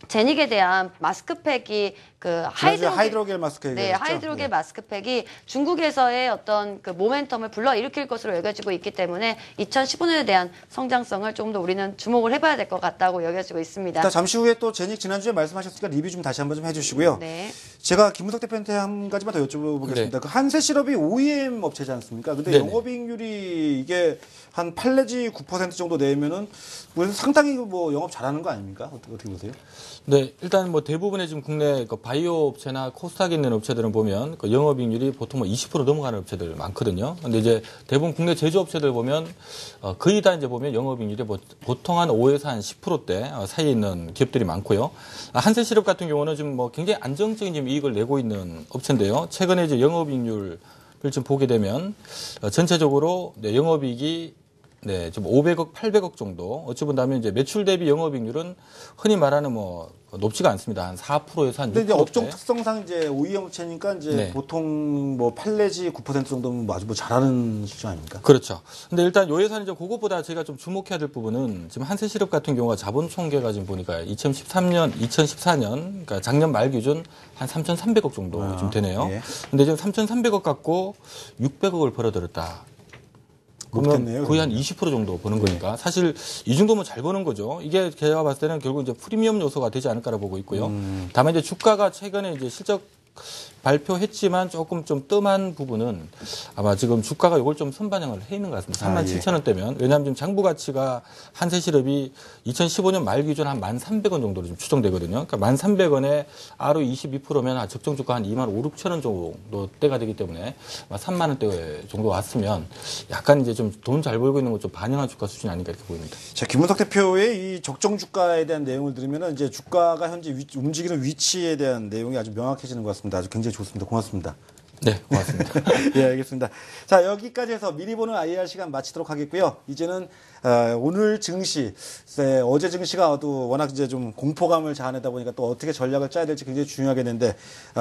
제닉에 대한 마스크팩이 하이드로겔 마스크 네, 하이드로겔 마스크팩이 중국에서의 어떤 그 모멘텀을 불러일으킬 것으로 여겨지고 있기 때문에 2015년에 대한 성장성을 조금 더 우리는 주목을 해봐야 될 것 같다고 여겨지고 있습니다. 잠시 후에 또 제닉 지난주에 말씀하셨으니까 리뷰 좀 다시 한번 좀 해주시고요. 네. 제가 김문석 대표한테 한 가지만 더 여쭤보겠습니다. 네. 그 한세시럽이 OEM 업체지 않습니까? 근데 네네. 영업이익률이 이게 한 8 내지 9% 정도 내면은 상당히 뭐 영업 잘하는 거 아닙니까? 어떻게 보세요? 네, 일단 뭐 대부분의 지금 국내 바이오 업체나 코스닥에 있는 업체들은 보면 영업이익률이 보통 20% 넘어가는 업체들 많거든요. 근데 이제 대부분 국내 제조업체들 보면 거의 다 이제 보면 영업이익률이 보통 한 5에서 한 10%대 사이에 있는 기업들이 많고요. 한세시럽 같은 경우는 지금 굉장히 안정적인 지금 이익을 내고 있는 업체인데요. 최근에 이제 영업이익률을 좀 보게 되면 전체적으로 영업이익이 좀 500억, 800억 정도. 어찌 본다면 이제 매출 대비 영업이익률은 흔히 말하는 높지가 않습니다. 한 4%에서 한 6%. 근데 이제 업종 특성상 이제 OEM 업체니까 이제 네. 보통 8 내지 9% 정도면 아주 잘하는 수준 아닙니까? 그렇죠. 근데 일단 요 예산이 그것보다 제가 좀 주목해야 될 부분은 지금 한세시럽 같은 경우가 자본 총계가 지금 보니까 2014년, 그러니까 작년 말 기준 한 3,300억 정도 좀 되네요. 예. 근데 지금 3,300억 갖고 600억을 벌어들였다. 그러면 거의 한 20% 정도 버는 거니까 사실 이 정도면 잘 버는 거죠. 이게 제가 봤을 때는 결국 이제 프리미엄 요소가 되지 않을까라 보고 있고요. 다만 이제 주가가 최근에 이제 실적 발표했지만 조금 좀 뜸한 부분은 아마 지금 주가가 이걸 좀 선반영을 해 있는 것 같습니다. 37,000원대면. 왜냐하면 지금 장부 가치가 한세시럽이 2015년 말 기준 한 1,300원 정도로 좀 추정되거든요. 그러니까 1,300원에 ROE 22%면 적정 주가 한 25,000원 정도 대가 되기 때문에 3만 원대 정도 왔으면 약간 이제 좀 돈 잘 벌고 있는 것 좀 반영한 주가 수준이 아닌가 이렇게 보입니다. 자, 김문석 대표의 이 적정 주가에 대한 내용을 들으면 이제 주가가 현재 움직이는 위치에 대한 내용이 아주 명확해지는 것 같습니다. 아주 굉장히 좋습니다. 고맙습니다. 네, 고맙습니다. 예, 알겠습니다. 자, 여기까지 해서 미리 보는 IR 시간 마치도록 하겠고요. 이제는 오늘 증시, 어제 증시가 워낙 이제 좀 공포감을 자아내다 보니까 또 어떻게 전략을 짜야 될지 굉장히 중요하겠는데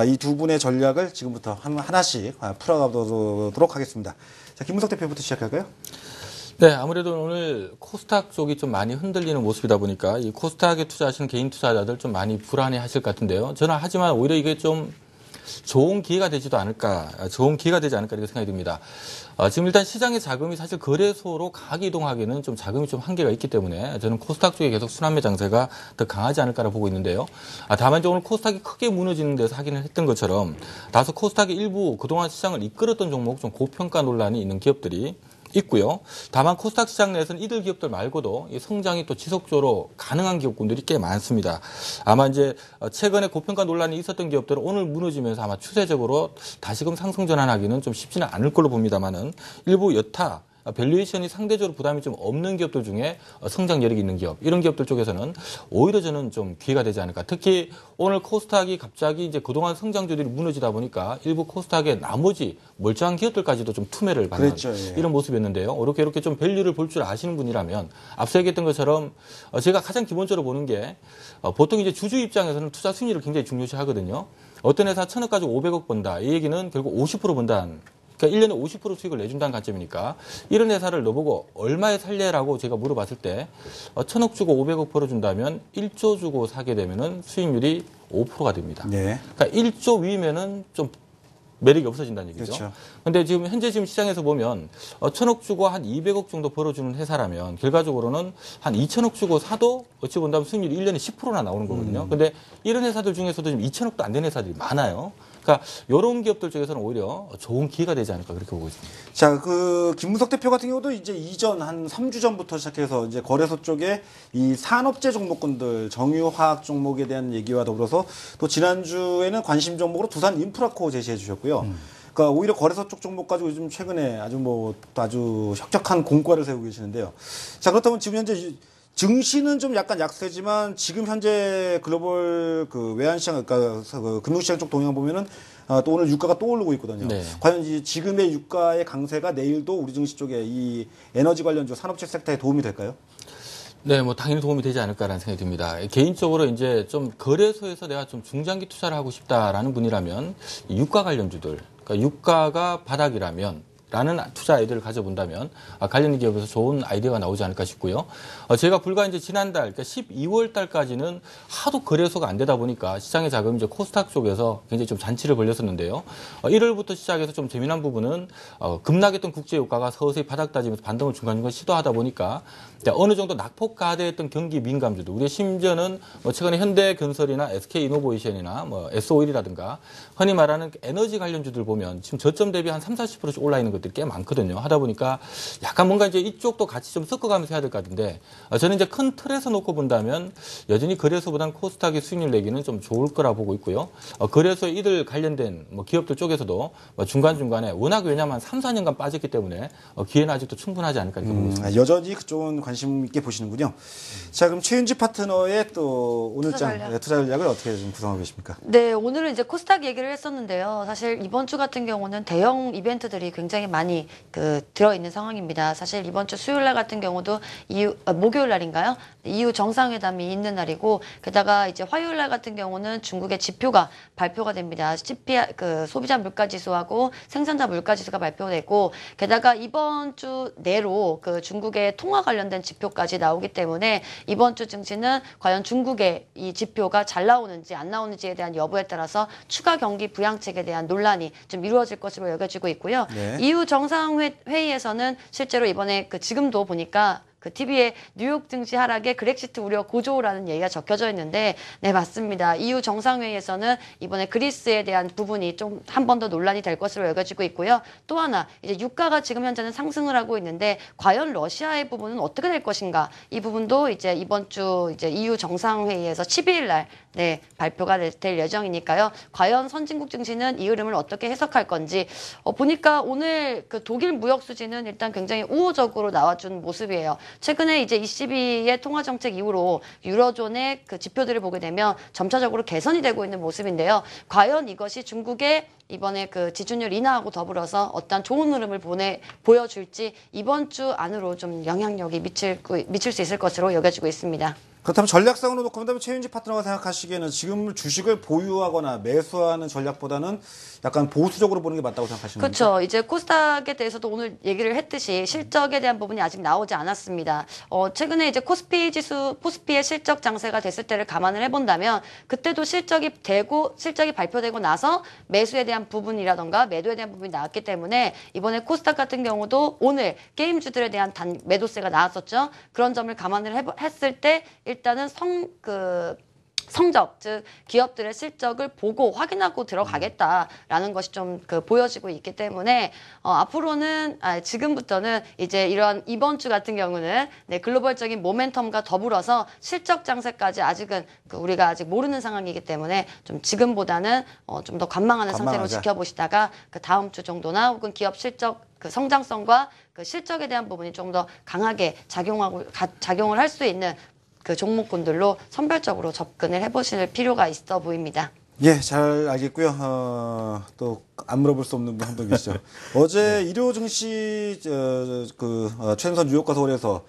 이 두 분의 전략을 지금부터 하나씩 풀어가도록 하겠습니다. 자, 김문석 대표부터 시작할까요? 네, 아무래도 오늘 코스닥 쪽이 좀 많이 흔들리는 모습이다 보니까 이 코스닥에 투자하시는 개인 투자자들 좀 많이 불안해 하실 것 같은데요. 저는 하지만 오히려 이게 좀 좋은 기회가 되지 않을까 이렇게 생각이 듭니다. 지금 일단 시장의 자금이 사실 거래소로 가격 이동하기에는 좀 자금이 좀 한계가 있기 때문에 저는 코스닥 쪽에 계속 순환매 장세가 더 강하지 않을까라 보고 있는데요. 다만 오늘 코스닥이 크게 무너지는 데서 확인을 했던 것처럼 다소 코스닥의 일부 그동안 시장을 이끌었던 종목 좀 고평가 논란이 있는 기업들이 있고요. 다만 코스닥 시장 내에서는 이들 기업들 말고도 이 성장이 또 지속적으로 가능한 기업군들이 꽤 많습니다. 아마 이제 최근에 고평가 논란이 있었던 기업들은 오늘 무너지면서 아마 추세적으로 다시금 상승 전환하기는 좀 쉽지는 않을 걸로 봅니다만은 일부 여타 밸류에이션이 상대적으로 부담이 좀 없는 기업들 중에 성장 여력이 있는 기업, 이런 기업들 쪽에서는 오히려 저는 좀 기회가 되지 않을까. 특히 오늘 코스닥이 갑자기 이제 그동안 성장주들이 무너지다 보니까 일부 코스닥의 나머지 멀쩡한 기업들까지도 좀 투매를 받는 이런 모습이었는데요. 이렇게 좀 밸류를 볼 줄 아시는 분이라면 앞서 얘기했던 것처럼 제가 가장 기본적으로 보는 게 보통 이제 주주 입장에서는 투자 수익률을 굉장히 중요시 하거든요. 어떤 회사 1,000억 가지고 500억 번다. 이 얘기는 결국 50% 번다는, 그러니까 1년에 50% 수익을 내준다는 관점이니까 이런 회사를 너보고 얼마에 살래라고 제가 물어봤을 때 1,000억 주고 500억 벌어준다면 1조 주고 사게 되면은 수익률이 5%가 됩니다. 네. 그러니까 1조 위면은 좀 매력이 없어진다는 얘기죠. 그렇죠. 근데 현재 시장에서 보면 1,000억 주고 한 200억 정도 벌어주는 회사라면 결과적으로는 한 2,000억 주고 사도 어찌 본다면 수익률이 1년에 10%나 나오는 거거든요. 근데 이런 회사들 중에서도 지금 2,000억도 안 되는 회사들이 많아요. 그러니까 그러니까 이런 기업들 쪽에서는 오히려 좋은 기회가 되지 않을까 그렇게 보고 있습니다. 자, 그 김문석 대표 같은 경우도 이제 이전 한 3주 전부터 시작해서 이제 거래소 쪽에 이 산업재 종목군들 정유화학 종목에 대한 얘기와 더불어서 또 지난주에는 관심 종목으로 두산 인프라코 제시해 주셨고요. 그러니까 오히려 거래소 쪽 종목 가지고 요즘 최근에 아주 혁혁한 공과를 세우고 계시는데요. 자, 그렇다면 지금 현재 증시는 좀 약간 약세지만 지금 현재 글로벌 그 외환시장, 그러니까 그 금융시장 쪽 동향 보면은 또 오늘 유가가 또 오르고 있거든요. 네. 과연 지금의 유가의 강세가 내일도 우리 증시 쪽에 이 에너지 관련주 산업재 섹터에 도움이 될까요? 네, 뭐 당연히 도움이 되지 않을까라는 생각이 듭니다. 개인적으로 이제 좀 거래소에서 내가 좀 중장기 투자를 하고 싶다라는 분이라면 유가 관련주들, 그러니까 유가가 바닥이라면 라는 투자 아이디어를 가져본다면 관련 기업에서 좋은 아이디어가 나오지 않을까 싶고요. 제가 불과 이제 지난달, 그러니까 12월 달까지는 하도 거래소가 안 되다 보니까 시장의 자금이 이제 코스닥 쪽에서 굉장히 좀 잔치를 벌렸었는데요. 1월부터 시작해서 좀 재미난 부분은 급락했던 국제유가가 서서히 바닥 다지면서 반등을 중간중간 시도하다 보니까 어느 정도 낙폭가대했던 경기 민감주도 우리 심지어는 뭐 최근에 현대건설이나 SK이노베이션이나 뭐 S-오일이라든가 흔히 말하는 에너지 관련주들 보면 지금 저점 대비 한 30-40%씩 올라 있는 것들이 꽤 많거든요. 하다 보니까 약간 뭔가 이제 이쪽도 같이 좀 섞어가면서 해야 될 것 같은데 저는 이제 큰 틀에서 놓고 본다면 여전히 거래소보다는 코스닥이 수익률 내기는 좀 좋을 거라 보고 있고요. 거래소에 이들 관련된 뭐 기업들 쪽에서도 뭐 중간중간에 워낙 왜냐하면 3-4년간 빠졌기 때문에 기회는 아직도 충분하지 않을까 이렇게 보고 있습니다. 여전히 그쪽은 관심 있게 보시는군요. 자, 그럼 최윤지 파트너의 또 오늘장 투자 전략을 어떻게 좀 구성하고 계십니까? 네, 오늘은 이제 코스닥 얘기를 했었는데요. 사실 이번 주 같은 경우는 대형 이벤트들이 굉장히 많이 들어있는 상황입니다. 사실 이번 주 수요일 날 같은 경우도 목요일 날인가요? EU 정상회담이 있는 날이고, 게다가 이제 화요일 날 같은 경우는 중국의 지표가 발표가 됩니다. CPI, 소비자 물가지수하고 생산자 물가지수가 발표되고, 게다가 이번 주 내로 중국의 통화 관련된 지표까지 나오기 때문에 이번 주 증시는 과연 중국의 이 지표가 잘 나오는지 안 나오는지에 대한 여부에 따라서 추가 경기 부양책에 대한 논란이 좀 이루어질 것으로 여겨지고 있고요. 네. EU 정상회의에서는 실제로 이번에 지금도 보니까 TV에 뉴욕 증시 하락에 그렉시트 우려 고조라는 얘기가 적혀져 있는데, 네, 맞습니다. EU 정상회의에서는 이번에 그리스에 대한 부분이 좀 한 번 더 논란이 될 것으로 여겨지고 있고요. 또 하나, 이제 유가가 지금 현재는 상승을 하고 있는데, 과연 러시아의 부분은 어떻게 될 것인가? 이 부분도 이제 이번 주 이제 EU 정상회의에서 12일 날, 네, 발표가 될 예정이니까요. 과연 선진국 증시는 이 흐름을 어떻게 해석할 건지, 보니까 오늘 독일 무역 수지는 일단 굉장히 우호적으로 나와준 모습이에요. 최근에 이제 ECB의 통화 정책 이후로 유로존의 지표들을 보게 되면 점차적으로 개선이 되고 있는 모습인데요. 과연 이것이 중국의 이번에 지준율 인하하고 더불어서 어떤 좋은 흐름을 보여줄지 이번 주 안으로 좀 영향력이 미칠 수 있을 것으로 여겨지고 있습니다. 그렇다면 전략상으로 놓고 본다면 최윤지 파트너가 생각하시기에는 지금 주식을 보유하거나 매수하는 전략보다는 약간 보수적으로 보는 게 맞다고 생각하시는 거죠? 그렇죠. 이제 코스닥에 대해서도 오늘 얘기를 했듯이 실적에 대한 부분이 아직 나오지 않았습니다. 최근에 이제 코스피의 실적 장세가 됐을 때를 감안을 해본다면 그때도 실적이 발표되고 나서 매수에 대한 부분이라던가 매도에 대한 부분이 나왔기 때문에 이번에 코스닥 같은 경우도 오늘 게임주들에 대한 매도세가 나왔었죠. 그런 점을 감안을 했을 때 일단은 성적, 즉 기업들의 실적을 보고 확인하고 들어가겠다라는 것이 좀 보여지고 있기 때문에 앞으로는 지금부터는 이제 이번 주 같은 경우는 글로벌적인 모멘텀과 더불어서 실적 장세까지 아직은 우리가 아직 모르는 상황이기 때문에 좀 지금보다는 좀 더 관망하는 상태로 지켜보시다가 다음 주 정도나 혹은 기업 실적 성장성과 실적에 대한 부분이 좀 더 강하게 작용을 할 수 있는 종목군들로 선별적으로 접근을 해보실 필요가 있어 보입니다. 예, 잘 알겠고요. 또 안 물어볼 수 없는 분 한 분 계시죠. 어제 일요 증시 최은선 뉴욕과 서울에서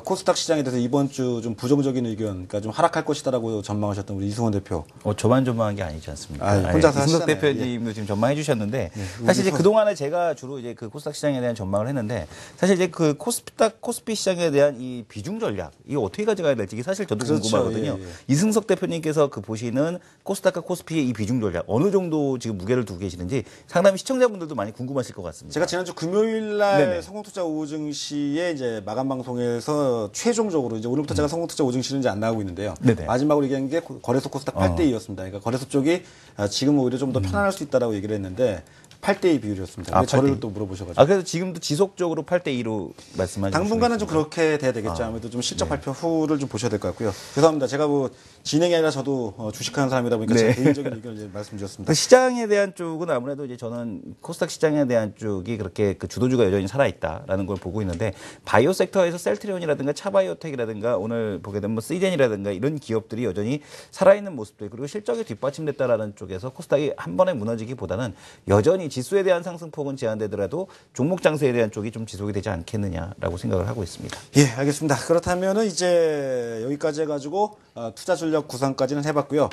코스닥 시장에 대해서 이번 주 좀 부정적인 의견, 그러니까 좀 하락할 것이다라고 전망하셨던 우리 이승원 대표. 저만 전망한 게 아니지 않습니까? 혼자서 이승석 하시잖아요. 대표님도 지금 전망해 주셨는데, 예, 사실 이제 그동안에 제가 주로 이제 코스닥 시장에 대한 전망을 했는데, 사실 이제 코스피 시장에 대한 이 비중 전략, 이거 어떻게 가져가야 될지 이게 사실 저도 그렇죠. 궁금하거든요. 예. 이승석 대표님께서 보시는 코스닥과 코스피의 이 비중 전략, 어느 정도 지금 무게를 두고 계시는지 상당히 시청자분들도 많이 궁금하실 것 같습니다. 제가 지난주 금요일 날 네네. 성공투자 우증시에 이제 마감 방송에서 시장에서 최종적으로 이제 오늘부터 제가 성공투자 오징실은 이제 안 나오고 있는데요. 네네. 마지막으로 얘기한 게 거래소 코스닥 8대2였습니다. 그러니까 거래소 쪽이 지금 오히려 좀 더 편안할 수 있다라고 얘기를 했는데 8대2 비율이었습니다. 근데 저를 8대2. 또 물어보셔가지고. 그래서 지금도 지속적으로 8대2로 말씀하시죠. 당분간은 좀 그렇게 돼야 되겠죠. 아무래도 좀 실적 발표 후를 좀 보셔야 될 것 같고요. 죄송합니다. 제가 뭐 진행이 아니라 저도 주식하는 사람이다 보니까 제 개인적인 의견을 이제 말씀드렸습니다. 그 시장에 대한 쪽은 아무래도 이제 저는 코스닥 시장에 대한 쪽이 그렇게 그 주도주가 여전히 살아있다라는 걸 보고 있는데 바이오 섹터에서 셀트리온이라든가 차바이오텍이라든가 오늘 보게 되면 뭐 시젠이라든가 이런 기업들이 여전히 살아있는 모습들 그리고 실적이 뒷받침됐다라는 쪽에서 코스닥이 한 번에 무너지기보다는 여전히 지수에 대한 상승폭은 제한되더라도 종목 장세에 대한 쪽이 좀 지속이 되지 않겠느냐라고 생각을 하고 있습니다. 예, 알겠습니다. 그렇다면은 이제 여기까지 해가지고 투자 전략 구상까지는 해봤고요.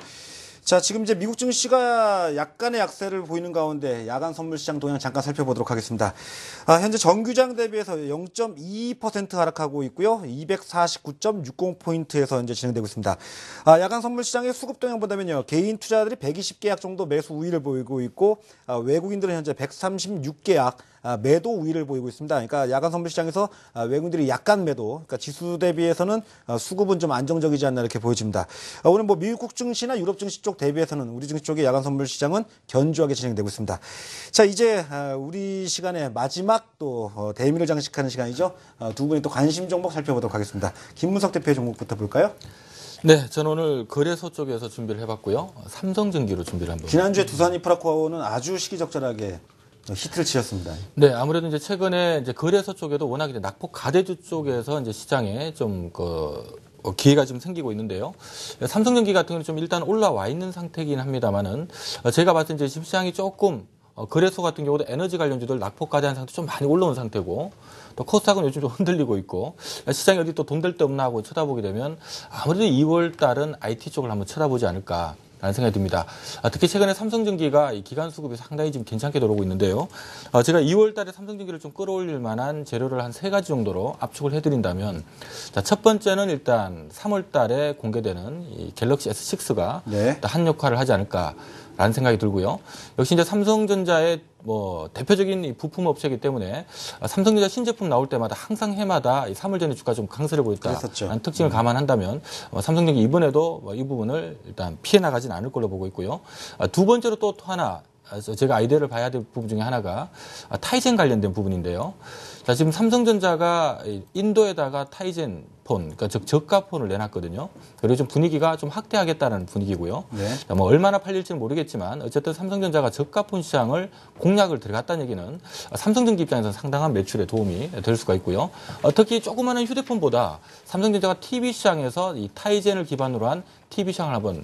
자, 지금 이제 미국 증시가 약간의 약세를 보이는 가운데 야간 선물 시장 동향 잠깐 살펴보도록 하겠습니다. 현재 정규장 대비해서 0.22% 하락하고 있고요. 249.60포인트에서 현재 진행되고 있습니다. 야간 선물 시장의 수급 동향 본다면요. 개인 투자자들이 120계약 정도 매수 우위를 보이고 있고 외국인들은 현재 136계약 매도 우위를 보이고 있습니다. 그러니까 야간 선물 시장에서 외국인들이 약간 매도, 그러니까 지수 대비해서는 수급은 좀 안정적이지 않나 이렇게 보여집니다. 오늘 뭐 미국 증시나 유럽 증시 쪽 대비해서는 우리 증시 쪽의 야간 선물 시장은 견조하게 진행되고 있습니다. 자, 이제 우리 시간의 마지막 또 대미를 장식하는 시간이죠. 두 분이 또 관심 종목 살펴보도록 하겠습니다. 김문석 대표의 종목부터 볼까요? 네, 저는 오늘 거래소 쪽에서 준비를 해봤고요. 삼성전기로 준비를 한번. 지난주에 두산이프라코는 아주 시기적절하게 히트를 치셨습니다. 네, 아무래도 이제 최근에 이제 거래소 쪽에도 워낙 이제 낙폭 가대주 쪽에서 이제 시장에 좀 기회가 좀 생기고 있는데요. 삼성전기 같은 경우는 좀 일단 올라와 있는 상태이긴 합니다만은 제가 봤을 때 지금 시장이 조금 거래소 같은 경우도 에너지 관련주들 낙폭 가대한 상태 좀 많이 올라온 상태고 또 코스닥은 요즘 좀 흔들리고 있고 시장이 어디 또 돈 될 데 없나 하고 쳐다보게 되면 아무래도 2월 달은 IT 쪽을 한번 쳐다보지 않을까. 라는 생각이 듭니다. 특히 최근에 삼성전기가 이 기간 수급이 상당히 지금 괜찮게 들어오고 있는데요. 제가 2월 달에 삼성전기를 좀 끌어올릴 만한 재료를 한 3가지 정도로 압축을 해드린다면, 자, 첫 번째는 일단 3월 달에 공개되는 이 갤럭시 S6가 한 역할을 하지 않을까라는 생각이 들고요. 역시 이제 삼성전자의 뭐 대표적인 이 부품 업체이기 때문에 삼성전자 신제품 나올 때마다 항상 해마다 이 3월 전에 주가 좀 강세를 보였다는 특징을 감안한다면 삼성전기 이번에도 이 부분을 일단 피해 나가진 않을 걸로 보고 있고요. 두 번째로 또 하나 제가 아이디어를 봐야 될 부분 중에 하나가 타이젠 관련된 부분인데요. 자, 지금 삼성전자가 인도에다가 타이젠 폰, 그러니까 즉 저가 폰을 내놨거든요. 그리고 좀 분위기가 좀 확대하겠다는 분위기고요. 자, 뭐 얼마나 팔릴지는 모르겠지만 어쨌든 삼성전자가 저가 폰 시장을 공략을 들어갔다는 얘기는 삼성전기 입장에서는 상당한 매출에 도움이 될 수가 있고요. 특히 조그마한 휴대폰보다 삼성전자가 TV 시장에서 이 타이젠을 기반으로 한 TV 시장을 한번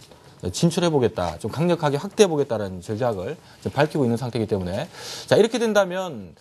진출해보겠다, 좀 강력하게 확대해보겠다는 전략을 지금 밝히고 있는 상태이기 때문에 자, 이렇게 된다면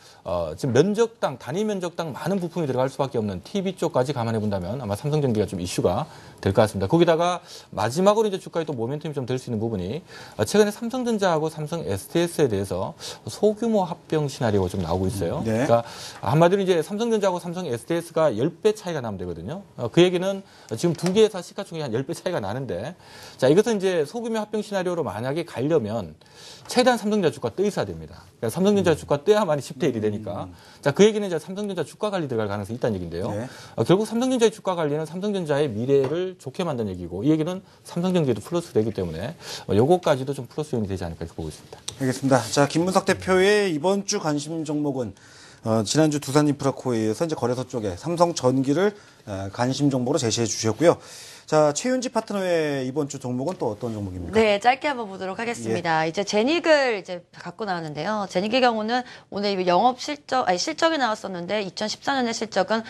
지금 면적당, 단위 면적당 많은 부품이 들어갈 수밖에 없는 TV 쪽까지 감안해본다면 아마 삼성전기가 좀 이슈가 될 것 같습니다. 거기다가 마지막으로 이제 주가에 또 모멘텀이 좀 될 수 있는 부분이 최근에 삼성전자하고 삼성 SDS에 대해서 소규모 합병 시나리오가 좀 나오고 있어요. 그러니까 한마디로 이제 삼성전자하고 삼성 SDS가 10배 차이가 나면 되거든요. 그 얘기는 지금 두 개의 사 시가총액이 한 10배 차이가 나는데 자, 이것은 이제 소규모 합병 시나리오로 만약에 가려면 최대한 삼성전자 주가 떠 있어야 됩니다. 그러니까 삼성전자 주가 떠야만이 10대 1이 되니까. 자, 그 얘기는 이제 삼성전자 주가 관리 들어갈 가능성이 있다는 얘기인데요. 결국 삼성전자의 주가 관리는 삼성전자의 미래를 좋게 만드는 얘기고 이 얘기는 삼성전기에도 플러스 되기 때문에 요거까지도 좀 플러스 요인이 되지 않을까 이렇게 보고 있습니다. 알겠습니다. 자, 김문석 대표의 이번 주 관심 종목은 지난주 두산인프라코에서 이제 거래소 쪽에 삼성전기를 관심 종목으로 제시해 주셨고요. 자, 최윤지 파트너의 이번 주 종목은 또 어떤 종목입니까? 네, 짧게 한번 보도록 하겠습니다. 이제 제닉을 이제 갖고 나왔는데요. 제닉의 경우는 오늘 영업 실적이 나왔었는데 2014년의 실적은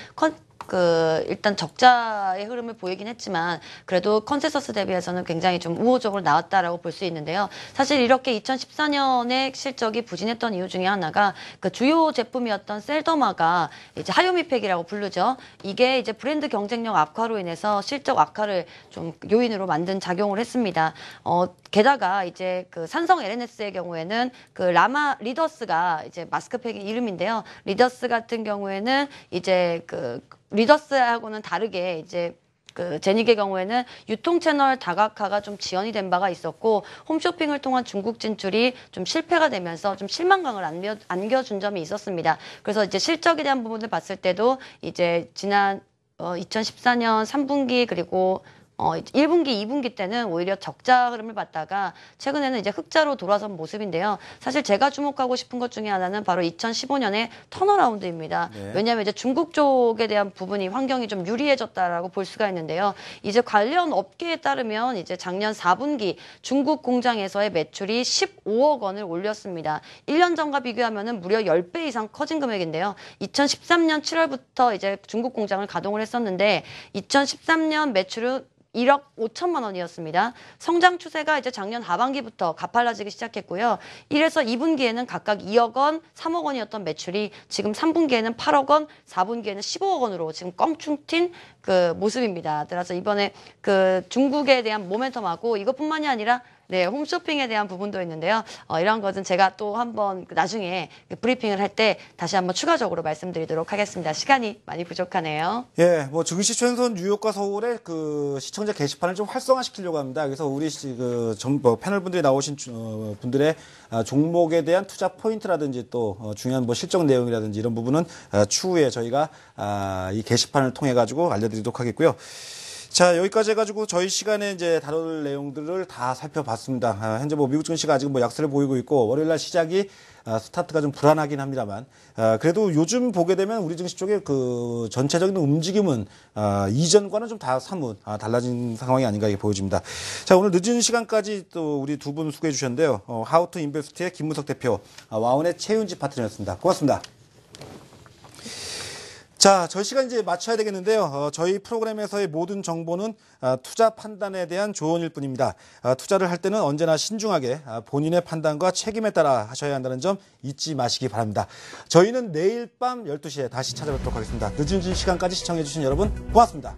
일단 적자의 흐름을 보이긴 했지만 그래도 컨센서스 대비해서는 굉장히 좀 우호적으로 나왔다라고 볼 수 있는데요. 사실 이렇게 2014년에 실적이 부진했던 이유 중에 하나가 그 주요 제품이었던 셀더마가 이제 하요미팩이라고 부르죠. 이게 이제 브랜드 경쟁력 악화로 인해서 실적 악화를 좀 요인으로 만든 작용을 했습니다. 게다가 이제 그 삼성 LNS의 경우에는 그 라마 리더스가 이제 마스크팩의 이름인데요. 리더스 같은 경우에는 이제 리더스하고는 다르게 이제 제닉의 경우에는 유통 채널 다각화가 좀 지연이 된 바가 있었고 홈쇼핑을 통한 중국 진출이 좀 실패가 되면서 좀 실망감을 안겨준 점이 있었습니다. 그래서 이제 실적에 대한 부분을 봤을 때도 이제 지난 2014년 3분기 그리고 1분기, 2분기 때는 오히려 적자 흐름을 봤다가 최근에는 이제 흑자로 돌아선 모습인데요. 사실 제가 주목하고 싶은 것 중에 하나는 바로 2015년의 턴어라운드입니다. 네. 왜냐하면 이제 중국 쪽에 대한 부분이 환경이 좀 유리해졌다라고 볼 수가 있는데요. 이제 관련 업계에 따르면 이제 작년 4분기 중국 공장에서의 매출이 15억 원을 올렸습니다. 1년 전과 비교하면은 무려 10배 이상 커진 금액인데요. 2013년 7월부터 이제 중국 공장을 가동을 했었는데 2013년 매출은 1억 5천만 원이었습니다. 성장 추세가 이제 작년 하반기부터 가팔라지기 시작했고요. 1에서 2분기에는 각각 2억 원, 3억 원이었던 매출이 지금 3분기에는 8억 원, 4분기에는 15억 원으로 지금 껑충 튄 그 모습입니다. 따라서 이번에 그 중국에 대한 모멘텀하고 이것뿐만이 아니라 네, 홈쇼핑에 대한 부분도 있는데요. 이런 것은 제가 또 한번 나중에 브리핑을 할 때 다시 한번 추가적으로 말씀드리도록 하겠습니다. 시간이 많이 부족하네요. 예, 뭐 증시 최연소는 뉴욕과 서울의 그 시청자 게시판을 좀 활성화시키려고 합니다. 그래서 우리 패널 분들이 나오신 분들의 종목에 대한 투자 포인트라든지 또 중요한 뭐 실적 내용이라든지 이런 부분은 추후에 저희가 이 게시판을 통해 가지고 알려드리도록 하겠고요. 자, 여기까지 해가지고 저희 시간에 이제 다룰 내용들을 다 살펴봤습니다. 현재 뭐 미국 증시가 아직 뭐 약세를 보이고 있고 월요일날 시작이 스타트가 좀 불안하긴 합니다만 그래도 요즘 보게 되면 우리 증시 쪽에 그 전체적인 움직임은 이전과는 좀 다 사뭇 달라진 상황이 아닌가 이렇게 보여집니다. 자, 오늘 늦은 시간까지 또 우리 두 분 수고해 주셨는데요. 하우투 인베스트의 김문석 대표, 와운의 최윤지 파트너였습니다. 고맙습니다. 자, 저희 시간 이제 마쳐야 되겠는데요. 저희 프로그램에서의 모든 정보는 투자 판단에 대한 조언일 뿐입니다. 투자를 할 때는 언제나 신중하게 본인의 판단과 책임에 따라 하셔야 한다는 점 잊지 마시기 바랍니다. 저희는 내일 밤 12시에 다시 찾아뵙도록 하겠습니다. 늦은 시간까지 시청해주신 여러분 고맙습니다.